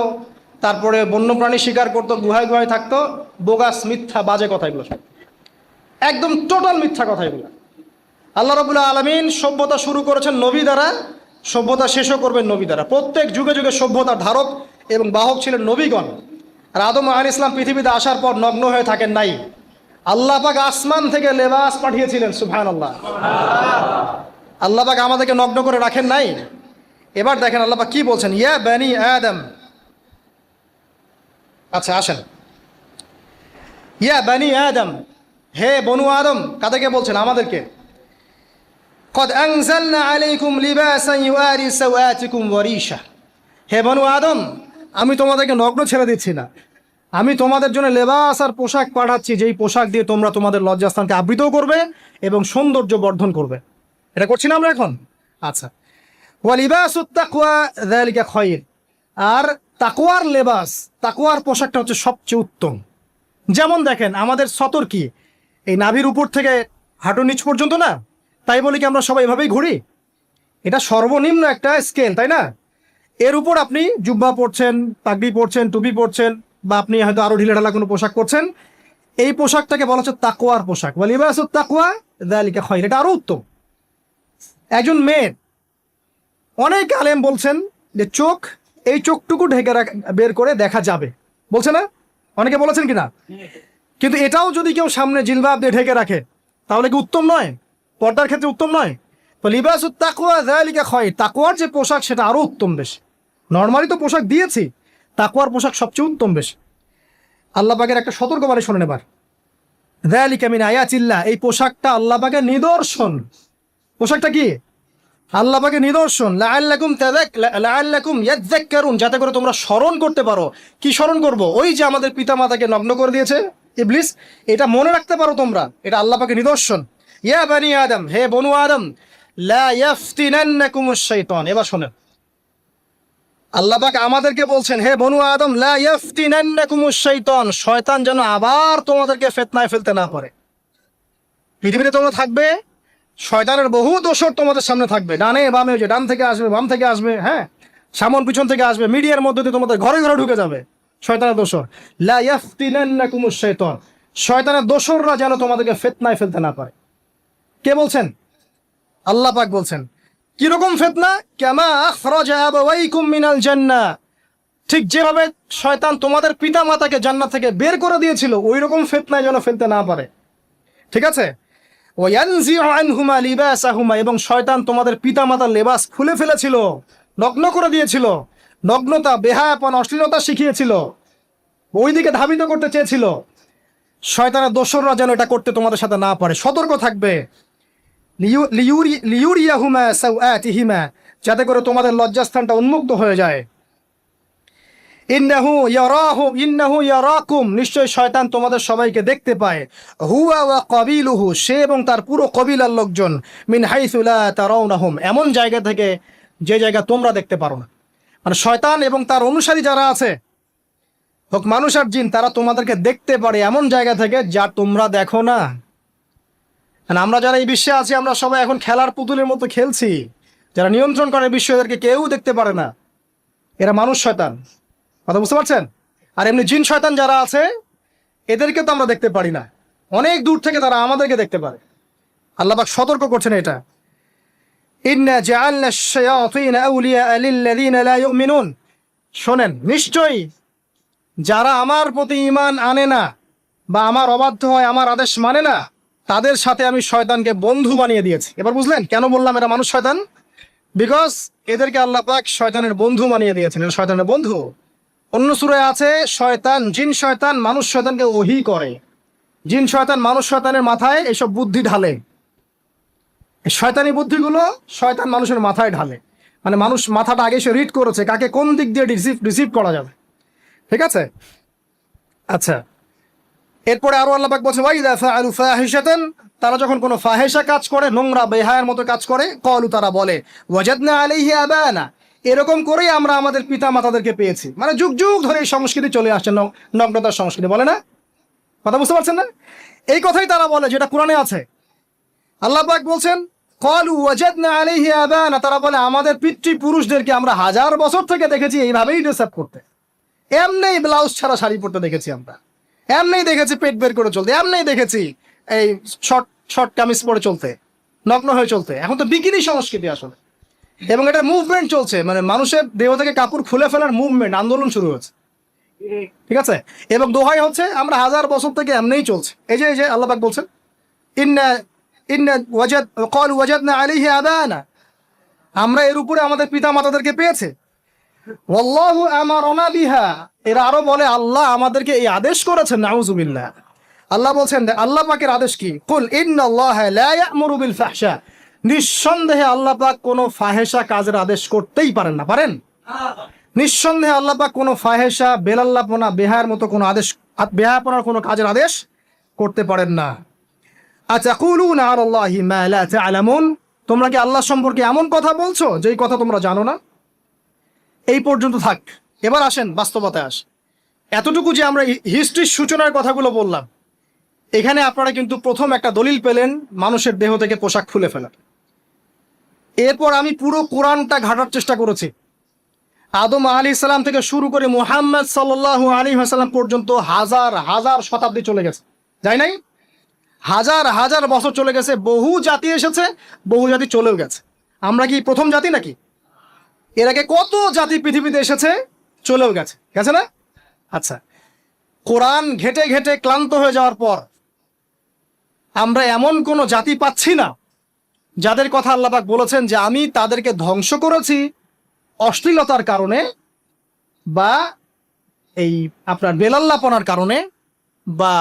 তারপরে বন্যপ্রাণী শিকার করতো, গুহায় গুহায় থাকতো। বোগাস, মিথ্যা, বাজে কথা এগুলো সব, একদম টোটাল মিথ্যা কথা এগুলো। আল্লাহ রাব্বুল আলামিন সভ্যতা শুরু করেছেন নবী দ্বারা, সভ্যতা শেষও করবেন নবী দ্বারা। প্রত্যেক যুগে যুগে সভ্যতার ধারক এবং বাহক ছিলেন নবীগণ। আর আদম আলাইহিস সালাম পৃথিবীতে আসার পর নগ্ন হয়ে থাকেন নাই। আল্লাহ পাক আসমান থেকে লেবাস পাঠিয়েছিলেন। সুবহানাল্লাহ। আল্লাহ পাক আমাদেরকে নগ্ন করে রাখেন নাই। এবার দেখেন আল্লাহ পাক কি বলছেন, ইয়া বানি আদম। আচ্ছা আসেন, ইয়া বানি আদম, হে বনু আদম, কাদেরকে বলছেন? আমাদেরকে। কদ আনজালনা আলাইকুম লিবাসান ইউআরি সাওআতিকুম ওয়া রিশা, হে বনু আদম, আমি তোমাদেরকে নগ্ন ছেড়ে দিচ্ছি না, আমি তোমাদের জন্য লেবাস আর পোশাক পাঠাচ্ছি, যেই পোশাক দিয়ে তোমরা তোমাদের লজ্জাস্থানকে আবৃতও করবে এবং সৌন্দর্য বর্ধন করবে। এটা করছি না আমরা এখন? আচ্ছা, ওয়া লিবাসুত তাকওয়া যালিকা খায়র, আর তাকওয়ার লেবাস, তাকওয়ার পোশাকটা হচ্ছে সবচেয়ে উত্তম। যেমন দেখেন, আমাদের সতর কি এই নাভির উপর থেকে হাঁটুর নিচ পর্যন্ত না? তাই বলি কি আমরা সবাই এভাবেই ঘুরি? এটা সর্বনিম্ন একটা স্কেল, তাই না? এর উপর আপনি জুব্বা পরছেন, পাগড়ি পরছেন, টুপি পরছেন, বা আপনি হয়তো আরো ঢিলেঢালা কোনো পোশাক পরছেন, এই পোশাকটাকে বলা হচ্ছে তাকওয়ার পোশাক। ওয়া লিবাসুত তাকওয়া যালিকা খায়র, এটা আরো উত্তম। একজন মেয়ের, অনেক আলেম বলছেন যে চোখ, এই চোখটুকু ঢেকে বের করে দেখা যাবে, বলছে না? অনেকে বলেছেন কিনা? কিন্তু এটাও যদি কেউ সামনে জিলবাব দিয়ে ঢেকে রাখে তাহলে কি উত্তম নয়? পর্দার ক্ষেত্রে উত্তম নয়? তো লিবাসুত তাকওয়া যালিকা খায়র, তাকওয়ার যে পোশাক সেটা আরো উত্তম বেশি। নর্মালি তো পোশাক দিয়েছি, তাকওয়ার পোশাক সবচেয়ে উত্তম বেশি। আল্লাহ পাকের একটা সতর্কবাণী শোনেন এবার। যালিকা মিন আয়াতিল্লাহ, এই পোশাকটা আল্লাহ পাকের নিদর্শন। পোশাকটা কি? আল্লাহ পাকের নিদর্শন। লাআল্লাকুম ইয়াযাক্কারুন, যাতে করে তোমরা স্মরণ করতে পারো। কি স্মরণ করব? ওই যে আমাদের পিতামাতাকে নগ্ন করে দিয়েছে ইবলিস, এটা মনে রাখতে পারো তোমরা, এটা আল্লাহ পাকের নিদর্শন। ইয়া বানি আদম, হে বনু আদম, লা ইয়াফতিনান্নাকুমুশ শাইতান। এবার শোনেন, আল্লাহ পাক আমাদেরকে বলছেন, হে বনু আদম, লা ইয়াফতিনান্নাকুমুশ শাইতান, শয়তান যেন আবার তোমাদেরকে ফিতনায় ফেলতে না পারে। পৃথিবীতে তোমরা থাকবে, শয়তানের বহু দোসর তোমাদের সামনে থাকবে, ডানে বামে, যে ডান থেকে আসবে, বাম থেকে আসবে, হ্যাঁ, সামন পিছন থেকে আসবে, মিডিয়ার মধ্যে দিয়ে তোমাদের ঘরে ঘরে ঢুকে যাবে শয়তানের দোসর। লা ইয়াফতিনান্নাকুমুশ শাইতান, শয়তানের দোসররা যেন তোমাদেরকে ফিতনায় ফেলতে না পারে। কে বলছেন? আল্লাহ পাক বলছেন। কিরকম ফিতনা? কামা আখরাজা আবাওয়াইকুম মিনাল জান্নাহ, ঠিক যেভাবে শয়তান তোমাদের পিতা মাতাকে জান্নাত থেকে বের করে দিয়েছিল, ওই রকম ফিতনায় যেন ফেলতে না পারে। ঠিক আছে? ওয়ানজিউ আনহুমা লিবাসাহুমা, এবং শয়তান তোমাদের পিতা মাতার লেবাস খুলে ফেলেছিল, নগ্ন করে দিয়েছিল, নগ্নতা, বেহায়াপন, অশ্লীলতা শিখিয়েছিল, ওইদিকে ধাবিত করতে চেয়েছিল। শয়তানের দোসররা যেন এটা করতে তোমাদের সাথে না পারে। সতর্ক থাকবে। লিউরিয়াহুমা সাওআতিহিমা, যাতে করে তোমাদের লজ্জাস্থানটা উন্মুক্ত হয়ে যায়। ইন্নাহু ইয়ারাকুম, নিশ্চয় শয়তান তোমাদের সবাইকে দেখতে পায়। হুয়া ওয়া কাবিলুহু, সে এবং তার পুরো কবিলার লোকজন, মিন হাইসু লা তারাউনাহুম, এমন জায়গা থেকে যে জায়গা তোমরা দেখতে পারো না। মানে শয়তান এবং তার অনুসারী যারা আছে, হোক মানুষ আর জিন, তারা তোমাদেরকে দেখতে পারে এমন জায়গা থেকে যা তোমরা দেখো না। আমরা যারা এই বিশ্বে আছি, আমরা সবাই এখন খেলার পুতুলের মতো খেলছি। যারা নিয়ন্ত্রণ করে বিশ্ব, এদেরকে কেউ দেখতে পারে না। এরা মানুষ শয়তান, কথা বুঝতে পারছেন? আর এমনি জিন শয়তান যারা আছে, এদেরকে তো আমরা দেখতে পারি না, অনেক দূর থেকে তারা আমাদেরকে দেখতে পারে। আল্লাহ পাক সতর্ক করছেন এটা। ইন্না জাআলনা আশ-শায়াতিন আউলিয়া লিল্লাযিনা লা ইউমিনুন, শোনেন, নিশ্চয়ই যারা আমার প্রতি ঈমান আনে না বা আমার অবাধ্য হয়, আমার আদেশ মানে না, তাদের সাথে আমি শয়তানকে বন্ধু বানিয়ে দিয়েছি। এবার বুঝলেন কেন বললাম এরা মানুষ শয়তান? বিকজ এদেরকে আল্লাহ পাক শয়তানের বন্ধু বানিয়ে দিয়েছেন। এরা শয়তানের বন্ধু। অন্য সূরায় আছে, শয়তান, জিন শয়তান মানুষ শয়তানকে ওহী করে। জিন শয়তান মানুষ শয়তানের মাথায় এসব বুদ্ধি ঢালে। এই শয়তানি বুদ্ধিগুলো শয়তান মানুষের মাথায় ঢালে। মানে মানুষ মাথাটা আগে সে রিড করেছে কাকে কোন দিক দিয়ে রিসিভ করা যাবে। ঠিক আছে? আচ্ছা, এরপরে আরো আল্লাহ পাক বলছে, ওয়াইদা ফাআলু ফাহিশাতান, তারা যখন কোনো ফাহেসা কাজ করে, নোংরা বেহায়ার মতো কাজ করে, ক্বালু, তারা বলে, ওয়াজাদনা আলাইহি আবানা, এরকম করেই আমরা আমাদের পিতা মাতাদেরকে পেয়েছি। মানে যুগ যুগ ধরে এই সংস্কৃতি চলে আসছে, নগ্নতার সংস্কৃতি, বলে না? কথা বুঝতে পারছেন না? এই কথাই তারা বলে, যেটা কোরআনে আছে। আল্লাহ পাক বলছেন, ক্বালু ওয়াজাদনা আলাইহি আবানা, তারা বলে আমাদের পিতৃপুরুষদেরকে আমরা হাজার বছর থেকে দেখেছি এইভাবেই ড্রেস আপ করতে, এমনি ব্লাউজ ছাড়া শাড়ি পরতে দেখেছি আমরা, এমনি দেখেছি পেট বের করে চলতে, এমনি দেখেছি এই শর্ট কামিজ পরে চলতে, নগ্ন হয়ে চলতে। এখন তো বিকিনি সংস্কৃতি আসলে, এবং এটা মুভমেন্ট চলছে, মানে মানুষের দেহ থেকে কাপড় খুলে ফেলার মুভমেন্ট, আন্দোলন শুরু হয়েছে। ঠিক আছে? এবং দোহাই হচ্ছে আমরা হাজার বছর থেকে এমনিই চলছে। এই যে আল্লাহ পাক বলছেন, ক্বালু ওয়াজাদনা আলাইহি আবানা, আমরা এর উপরে আমাদের পিতা মাতাদেরকে পেয়েছে। ওয়াল্লাহু আমারনা বিহা, এরা আরো বলে আল্লাহ আমাদেরকে এই আদেশ করেছেন। নাউযুবিল্লাহ। আল্লাহ বলছেন, আল্লাহ পাকের আদেশ কি? কুল ইন্নাল্লাহা লা ইয়া'মুরু বিল ফাহশা, নিঃসন্দেহে আল্লাহ পাক কোনো ফাহেসা কাজের আদেশ করতেই পারেন না। পারেন? নিঃসন্দেহে আল্লাহ পাক কোনো ফাহেসা, বেলাল্লাপনা, বেহায়ার মতো কোনো আদেশ, বেহায়াপনার কোনো কাজের আদেশ করতে পারেন না। আতাকুলুনা আলাল্লাহি মা লা তা'লামুন, তোমরা কি আল্লাহ সম্পর্কে এমন কথা বলছো যেই কথা তোমরা জানো না? এই পর্যন্ত থাক। এবার আসেন বাস্তবতায় আস। এতটুকু যে আমরা হিস্ট্রির সূচনার কথাগুলো বললাম, এখানে আপনারা কিন্তু প্রথম একটা দলিল পেলেন মানুষের দেহ থেকে পোশাক খুলে ফেলা। এরপর আমি পুরো কোরআনটা ঘাটার চেষ্টা করেছি, আদম আলাইহিস সালাম থেকে শুরু করে মুহাম্মদ সাল্লাল্লাহু আলাইহি ওয়াসাল্লাম পর্যন্ত হাজার হাজার শতাব্দী চলে গেছে, যাই নাই? হাজার হাজার বছর চলে গেছে, বহু জাতি এসেছে, বহু জাতি চলেও গেছে। আমরা কি প্রথম জাতি নাকি? এর আগে কত জাতি পৃথিবীতে এসেছে, চলেও গেছে, গেছে না? আচ্ছা, কোরআন ঘেটে ঘেটে ক্লান্ত হয়ে যাওয়ার পর আমরা এমন কোনো জাতি পাচ্ছি না যাদের কথা আল্লাহ পাক বলেছেন যে আমি তাদেরকে ধ্বংস করেছি অশ্লীলতার কারণে বা এই আপনার বেলাল্লাপনার কারণে বা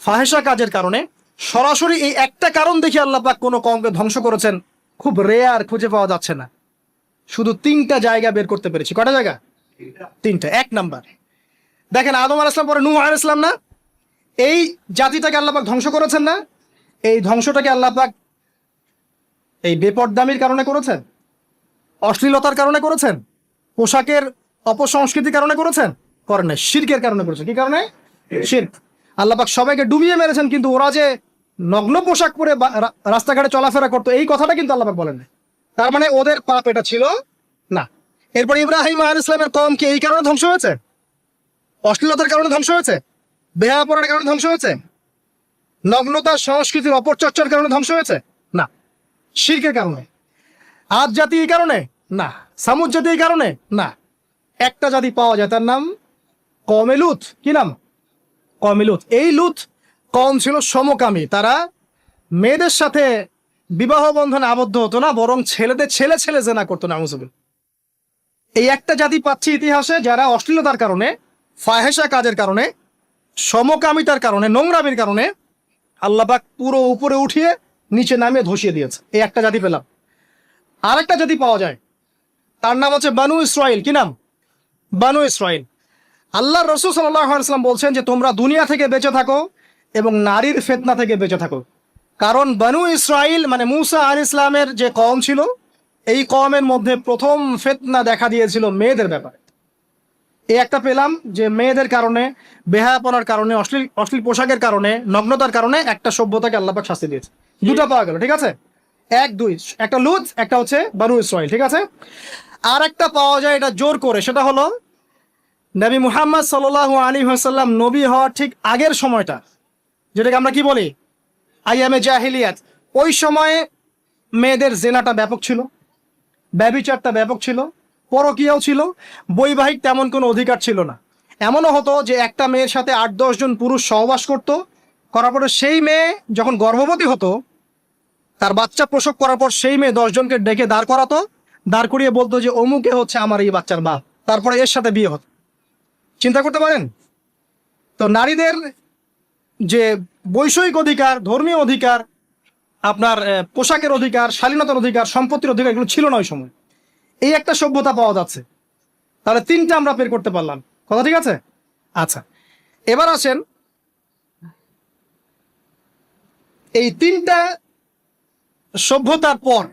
ফাহেসা কাজের কারণে। সরাসরি এই একটা কারণ দেখে আল্লাহ পাক কোনো কওমকে ধ্বংস করেছেন খুব রেয়ার, খুঁজে পাওয়া যাচ্ছে না। শুধু 3টা জায়গা বের করতে পেরেছি। কটা জায়গা? 3টা। 1 নাম্বার, দেখেন আদম আলাইহিস সালাম পরে নূহ আলাইহিস সালাম না, এই জাতিটাকে আল্লাহ পাক ধ্বংস করেছেন না? এই ধ্বংসটাকে আল্লাহ পাক এই বেপরদামির কারণে করেছেন, অশ্লীলতার কারণে করেছেন, পোশাকের অপসংস্কৃতির কারণে করেছেন? করেন না, শিরকের কারণে করেছেন। কি কারণে? শিরক। আল্লাহ পাক সবাইকে ডুবিয়ে মেরেছেন, কিন্তু ওরা যে নগ্ন পোশাক পরে রাস্তাঘাটে চলাফেরা করতো এই কথাটা কিন্তু আল্লাহ পাক বলেন না। তার মানে ওদের পাপ এটা ছিল না। এরপর ইব্রাহিম আলাইহিস সালামের কওম কি এই কারণে ধ্বংস হয়েছে? অশ্লীলতার কারণে ধ্বংস হয়েছে? বেহায়াপনার কারণে ধ্বংস হয়েছে? নগ্নতা সংস্কৃতির অপচর্চার কারণে ধ্বংস হয়েছে? না। শিরকের কারণে। আদ জাতি এই কারণে? না। সামুদ জাতি এই কারণে? না। একটা জাতি পাওয়া যায়, তার নাম কওমে লূত। কি নাম? কওমে লূত। এই লূত কওম ছিল সমকামী। তারা মেয়েদের সাথে বিবাহ বন্ধনে আবদ্ধ হতো না, বরং ছেলেদের ছেলে ছেলে জেনা করতো না। নাউজুবিল্লাহ। এই একটা জাতি পাচ্ছি ইতিহাসে যারা অশ্লীলতার কারণে, ফাহেসা কাজের কারণে, সমকামিতার কারণে, নোংরামির কারণে আল্লাহ পাক পুরো উপরে উঠিয়ে নিচে নামিয়ে ধসিয়ে দিয়েছে। এই একটা জাতি পেলাম। আরেকটা জাতি পাওয়া যায়, তার নাম হচ্ছে বানু ইসরাইল। কি নাম? বানু ইসরাইল। আল্লাহ রসুল সাল্লাল্লাহু আলাইহি ওয়াসাল্লাম বলছেন যে তোমরা দুনিয়া থেকে বেঁচে থাকো এবং নারীর ফিতনা থেকে বেঁচে থাকো। কারণ বানু ইসরাইল মানে মূসা আলাইহিস সালামের যে কওম ছিল, এই কওমের মধ্যে প্রথম ফিতনা দেখা দিয়েছিল মেয়েদের ব্যাপারে। এই একটা পেলাম যে মেয়েদের কারণে, বেহায়াপনার কারণে, অশ্লীল পোশাকের কারণে, নগ্নতার কারণে একটা সভ্যতাকে আল্লাহ পাক শাস্তি দিয়েছে। দুটা পাওয়া গেল, ঠিক আছে? 1 2, একটা লূত, একটা হচ্ছে বানু ইসরাইল, ঠিক আছে? আর একটা পাওয়া যায় এটা জোর করে, সেটা হলো নবী মুহাম্মদ সাল্লাল্লাহু আলাইহি ওয়াসাল্লাম নবী হওয়ার ঠিক আগের সময়টা, যেটাকে আমরা কি বলি আইয়ামে জাহিলিয়াত। ওই সময়ে মেয়েদের জেনাটা ব্যাপক ছিল, ব্যভিচারটা ব্যাপক ছিল, পরকীয়াও ছিল, বৈবাহিক তেমন কোনো অধিকার ছিল না। এমনও হতো যে একটা মেয়ের সাথে 8-10 জন পুরুষ সহবাস করতো, করার পরে সেই মেয়ে যখন গর্ভবতী হতো, তার বাচ্চা প্রসব করার পর সেই মেয়ে 10 জনকে ডেকে দাঁড় করাতো, দাঁড় করিয়ে বলতো যে অমুকে হচ্ছে আমার এই বাচ্চার বাপ, তারপরে এর সাথে বিয়ে হতো। চিন্তা করতে পারেন? তো নারীদের যে বৈষয়িক অধিকার, ধর্মীয় অধিকার, আপনার পোশাকের অধিকার, শালীনতার অধিকার, সম্পত্তির অধিকার, এগুলো ছিল না ওই সময়। এই একটা সভ্যতা পাওয়া যাচ্ছে। তাহলে 3টা আমরা বের করতে পারলাম। কথা ঠিক আছে? আচ্ছা, এবার আসেন এই 3টা সভ্যতার পর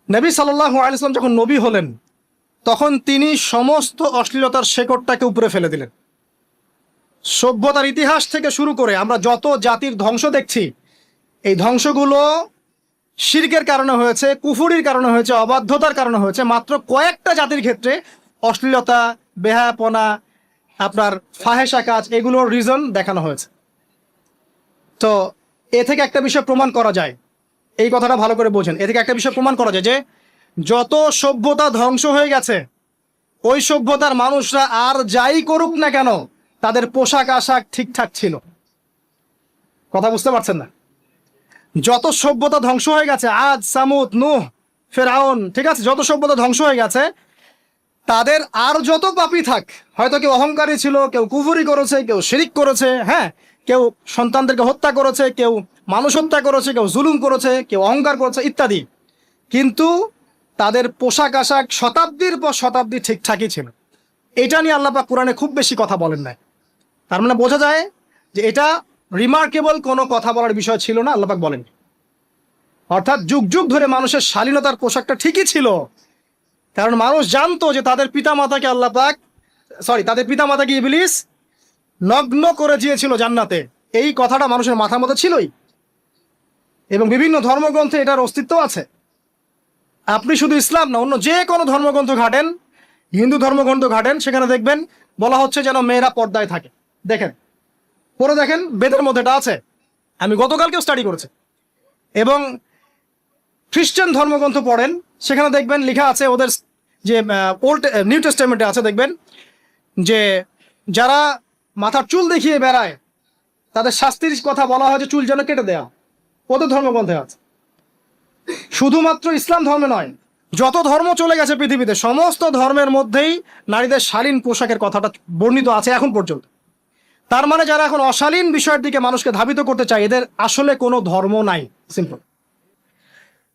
নবী সাল্লাল্লাহু আলাইহি ওয়াসাল্লাম যখন নবী হলেন, তখন তিনি সমস্ত অশ্লীলতার শেকড়টাকে উপরে ফেলে দিলেন। সভ্যতার ইতিহাস থেকে শুরু করে আমরা যত জাতির ধ্বংস দেখছি, এই ধ্বংসগুলো শিরকের কারণে হয়েছে, কুফরির কারণে হয়েছে, অবাধ্যতার কারণে হয়েছে। মাত্র কয়েকটা জাতির ক্ষেত্রে অশ্লীলতা, বেহায়াপনা, আপনার ফাহেসা কাজ, এগুলোর রিজন দেখানো হয়েছে। তো এ থেকে একটা বিষয় প্রমাণ করা যায়, এই কথাটা ভালো করে বোঝেন। এ থেকে একটা বিষয় প্রমাণ করা যায় যে যত সভ্যতা ধ্বংস হয়ে গেছে, ওই সভ্যতার মানুষরা আর যাই করুক না কেন, তাদের পোশাক আশাক ঠিকঠাক ছিল। কথা বুঝতে পারছেন না? যত সভ্যতা ধ্বংস হয়ে গেছে, আদ, সামুদ, নূহ, ফেরাউন, ঠিক আছে, যত সভ্যতা ধ্বংস হয়ে গেছে, তাদের আর যত পাপী থাক, হয়তো কেউ অহংকারী ছিল, কেউ কুফরি করেছে, কেউ শিরিক করেছে, হ্যাঁ, কেউ সন্তানদেরকে হত্যা করেছে, কেউ মানুষ হত্যা করেছে, কেউ জুলুম করেছে, কেউ অহংকার করেছে ইত্যাদি, কিন্তু তাদের পোশাক আশাক শতাব্দীর পর শতাব্দী ঠিকঠাকই ছিল। এটা নিয়ে আল্লাহ পাক কোরআনে খুব বেশি কথা বলেন না। তার মানে বোঝা যায় যে এটা রিমার্কেবল কোনো কথা বলার বিষয় ছিল না, আল্লাহ পাক বলেন। অর্থাৎ যুগ যুগ ধরে মানুষের শালীনতার পোশাকটা ঠিকই ছিল, কারণ মানুষ জানতো যে তাদের পিতামাতাকে আল্লাহ পাক, তাদের পিতামাতাকে ইবলিস নগ্ন করে দিয়েছিল জান্নাতে। এই কথাটা মানুষের মাথার মধ্যে ছিলই, এবং বিভিন্ন ধর্মগ্রন্থে এটার অস্তিত্ব আছে। আপনি শুধু ইসলাম না, অন্য যে কোনো ধর্মগ্রন্থ ঘাটেন, হিন্দু ধর্মগ্রন্থ ঘাটেন, সেখানে দেখবেন বলা হচ্ছে যেন মেয়েরা পর্দায় থাকে। দেখেন, পরে দেখেন বেদের মধ্যে এটা আছে। আমি গতকালকেও স্টাডি করেছি। এবং খ্রিস্টান ধর্মগ্রন্থ পড়েন, সেখানে দেখবেন লেখা আছে ওদের যে ওল্ড নিউ টেস্টামেন্টে আছে, দেখবেন যে যারা মাথার চুল দেখিয়ে বেড়ায় তাদের শাস্তির কথা বলা হয় যে চুল যেন কেটে দেয়া, ওদের ধর্মগ্রন্থে আছে। শুধুমাত্র ইসলাম ধর্মে নয়, যত ধর্ম চলে গেছে পৃথিবীতে সমস্ত ধর্মের মধ্যেই নারীদের শালীন পোশাকের কথাটা বর্ণিত আছে এখন পর্যন্ত। তার মানে যারা এখন অশালীন বিষয়ের দিকে মানুষকে ধাবিত করতে চায়, এদের আসলে কোনো ধর্ম নাই। সিম্পল।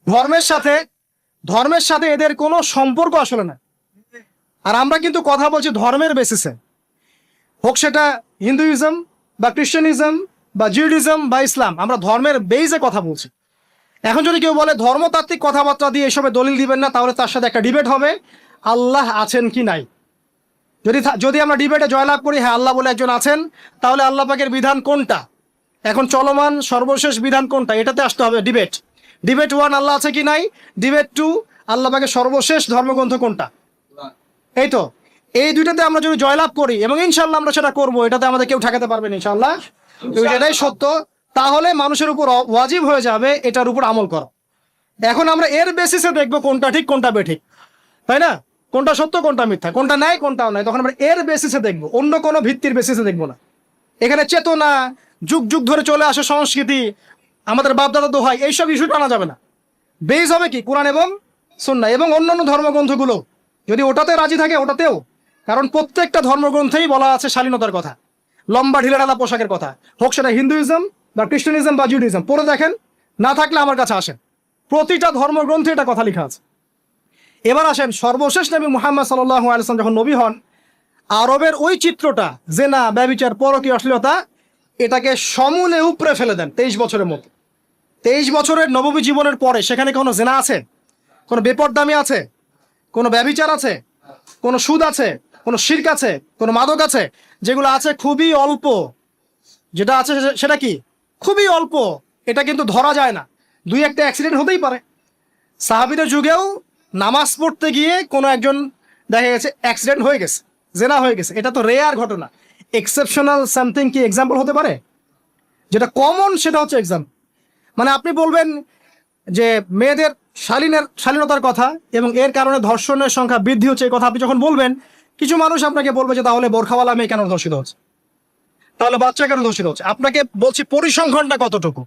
ধর্মের সাথে এদের কোনো সম্পর্ক আসলে না। আর আমরা কিন্তু কথা বলছি ধর্মের বেসিসে, হোক সেটা হিন্দুইজম বা খ্রিস্টানিজম বা জিউডিজম বা ইসলাম, আমরা ধর্মের বেইজে কথা বলছি। এখন যদি কেউ বলে ধর্মতাত্ত্বিক কথাবার্তা দিয়ে এসবে দলিল দিবেন না, তাহলে তার সাথে একটা ডিবেট হবে আল্লাহ আছেন কি নাই। যদি আমরা ডিবেটে জয়লাভ করি হ্যাঁ আল্লাহ বলে একজন আছেন, তাহলে আল্লাহ পাকের বিধান কোনটা, এখন চলমান সর্বশেষ বিধান কোনটা, এটাতে আসতে হবে ডিবেট। ডিবেট 1 আল্লাহ আছে কি নাই, ডিবেট 2 আল্লাহ পাকের সর্বশেষ ধর্মগ্রন্থ কোনটা। এই তো, এই দুইটাতে আমরা যদি জয়লাভ করি, এবং ইনশাল্লাহ আমরা সেটা করবো, এটাতে আমাদের কেউ ঠেকাতে পারবেন ইনশাল্লাহ, এটাই সত্য, তাহলে মানুষের উপর ওয়াজিব হয়ে যাবে এটার উপর আমল করা। এখন আমরা এর বেসিসে দেখবো কোনটা ঠিক কোনটা বেঠিক, তাই না, কোনটা সত্য কোনটা মিথ্যা, কোনটা ন্যায় কোনটা অন্যায়, তখন আমরা এর বেসিসে দেখবো, অন্য কোনো ভিত্তির বেসিসে দেখবো না। এখানে চেতনা, যুগ যুগ ধরে চলে আসে সংস্কৃতি, আমাদের বাপদাদা দোহাই, এইসব ইস্যু টানা যাবে না। বেস হবে কি কোরআন এবং সুন্নাহ, এবং অন্যান্য ধর্মগ্রন্থগুলো যদি ওটাতে রাজি থাকে ওটাতেও, কারণ প্রত্যেকটা ধর্মগ্রন্থেই বলা আছে শালীনতার কথা, লম্বা ঢিলেঢালা পোশাকের কথা, হোক সেটা হিন্দুইজম বা খ্রিস্টানিজম বা জুডিজম, পড়ে দেখেন, না থাকলে আমার কাছে আসেন, প্রতিটা ধর্মগ্রন্থে এটা কথা লেখা আছে। এবার আসেন সর্বশেষ নবী মুহাম্মদ সাল্লাল্লাহু আলাইহি ওয়াসাল্লাম যখন নবী হন, আরবের ওই চিত্রটা জেনা, ব্যভিচার, পরকীয়া, অশ্লীলতা, এটাকে সমূলে উপড়ে ফেলে দেন 23 বছরের মতো। 23 বছরের নববী জীবনের পরে সেখানে কোনো জেনা আছে, কোনো বেপরদামি আছে, কোনো ব্যভিচার আছে, কোনো সুদ আছে, কোনো শিরক আছে, কোনো মাদক আছে, যেগুলো আছে খুবই অল্প, যেটা আছে সেটা কি খুবই অল্প, এটা কিন্তু ধরা যায় না, 2-1টা অ্যাক্সিডেন্ট হতেই পারে। সাহাবীদের যুগেও নামাজ পড়তে গিয়ে কোনো একজন দেখা গেছে অ্যাক্সিডেন্ট হয়ে গেছে, জেনা হয়ে গেছে, এটা তো রেয়ার ঘটনা। এক্সেপশনাল সামথিং কি এক্সাম্পল হতে পারে? যেটা কমন সেটা হচ্ছে এক্সাম্পল। মানে আপনি বলবেন যে মেয়েদের শালীনতার কথা এবং এর কারণে ধর্ষণের সংখ্যা বৃদ্ধি হচ্ছে, এই কথা আপনি যখন বলবেন, কিছু মানুষ আপনাকে বলবে যে তাহলে বোরখাওয়ালা মেয়ে কেন ধর্ষিত হচ্ছে, তাহলে বাচ্চা কেন ধর্ষিত হচ্ছে। আপনাকে বলছি পরিসংখ্যানটা কতটুকু,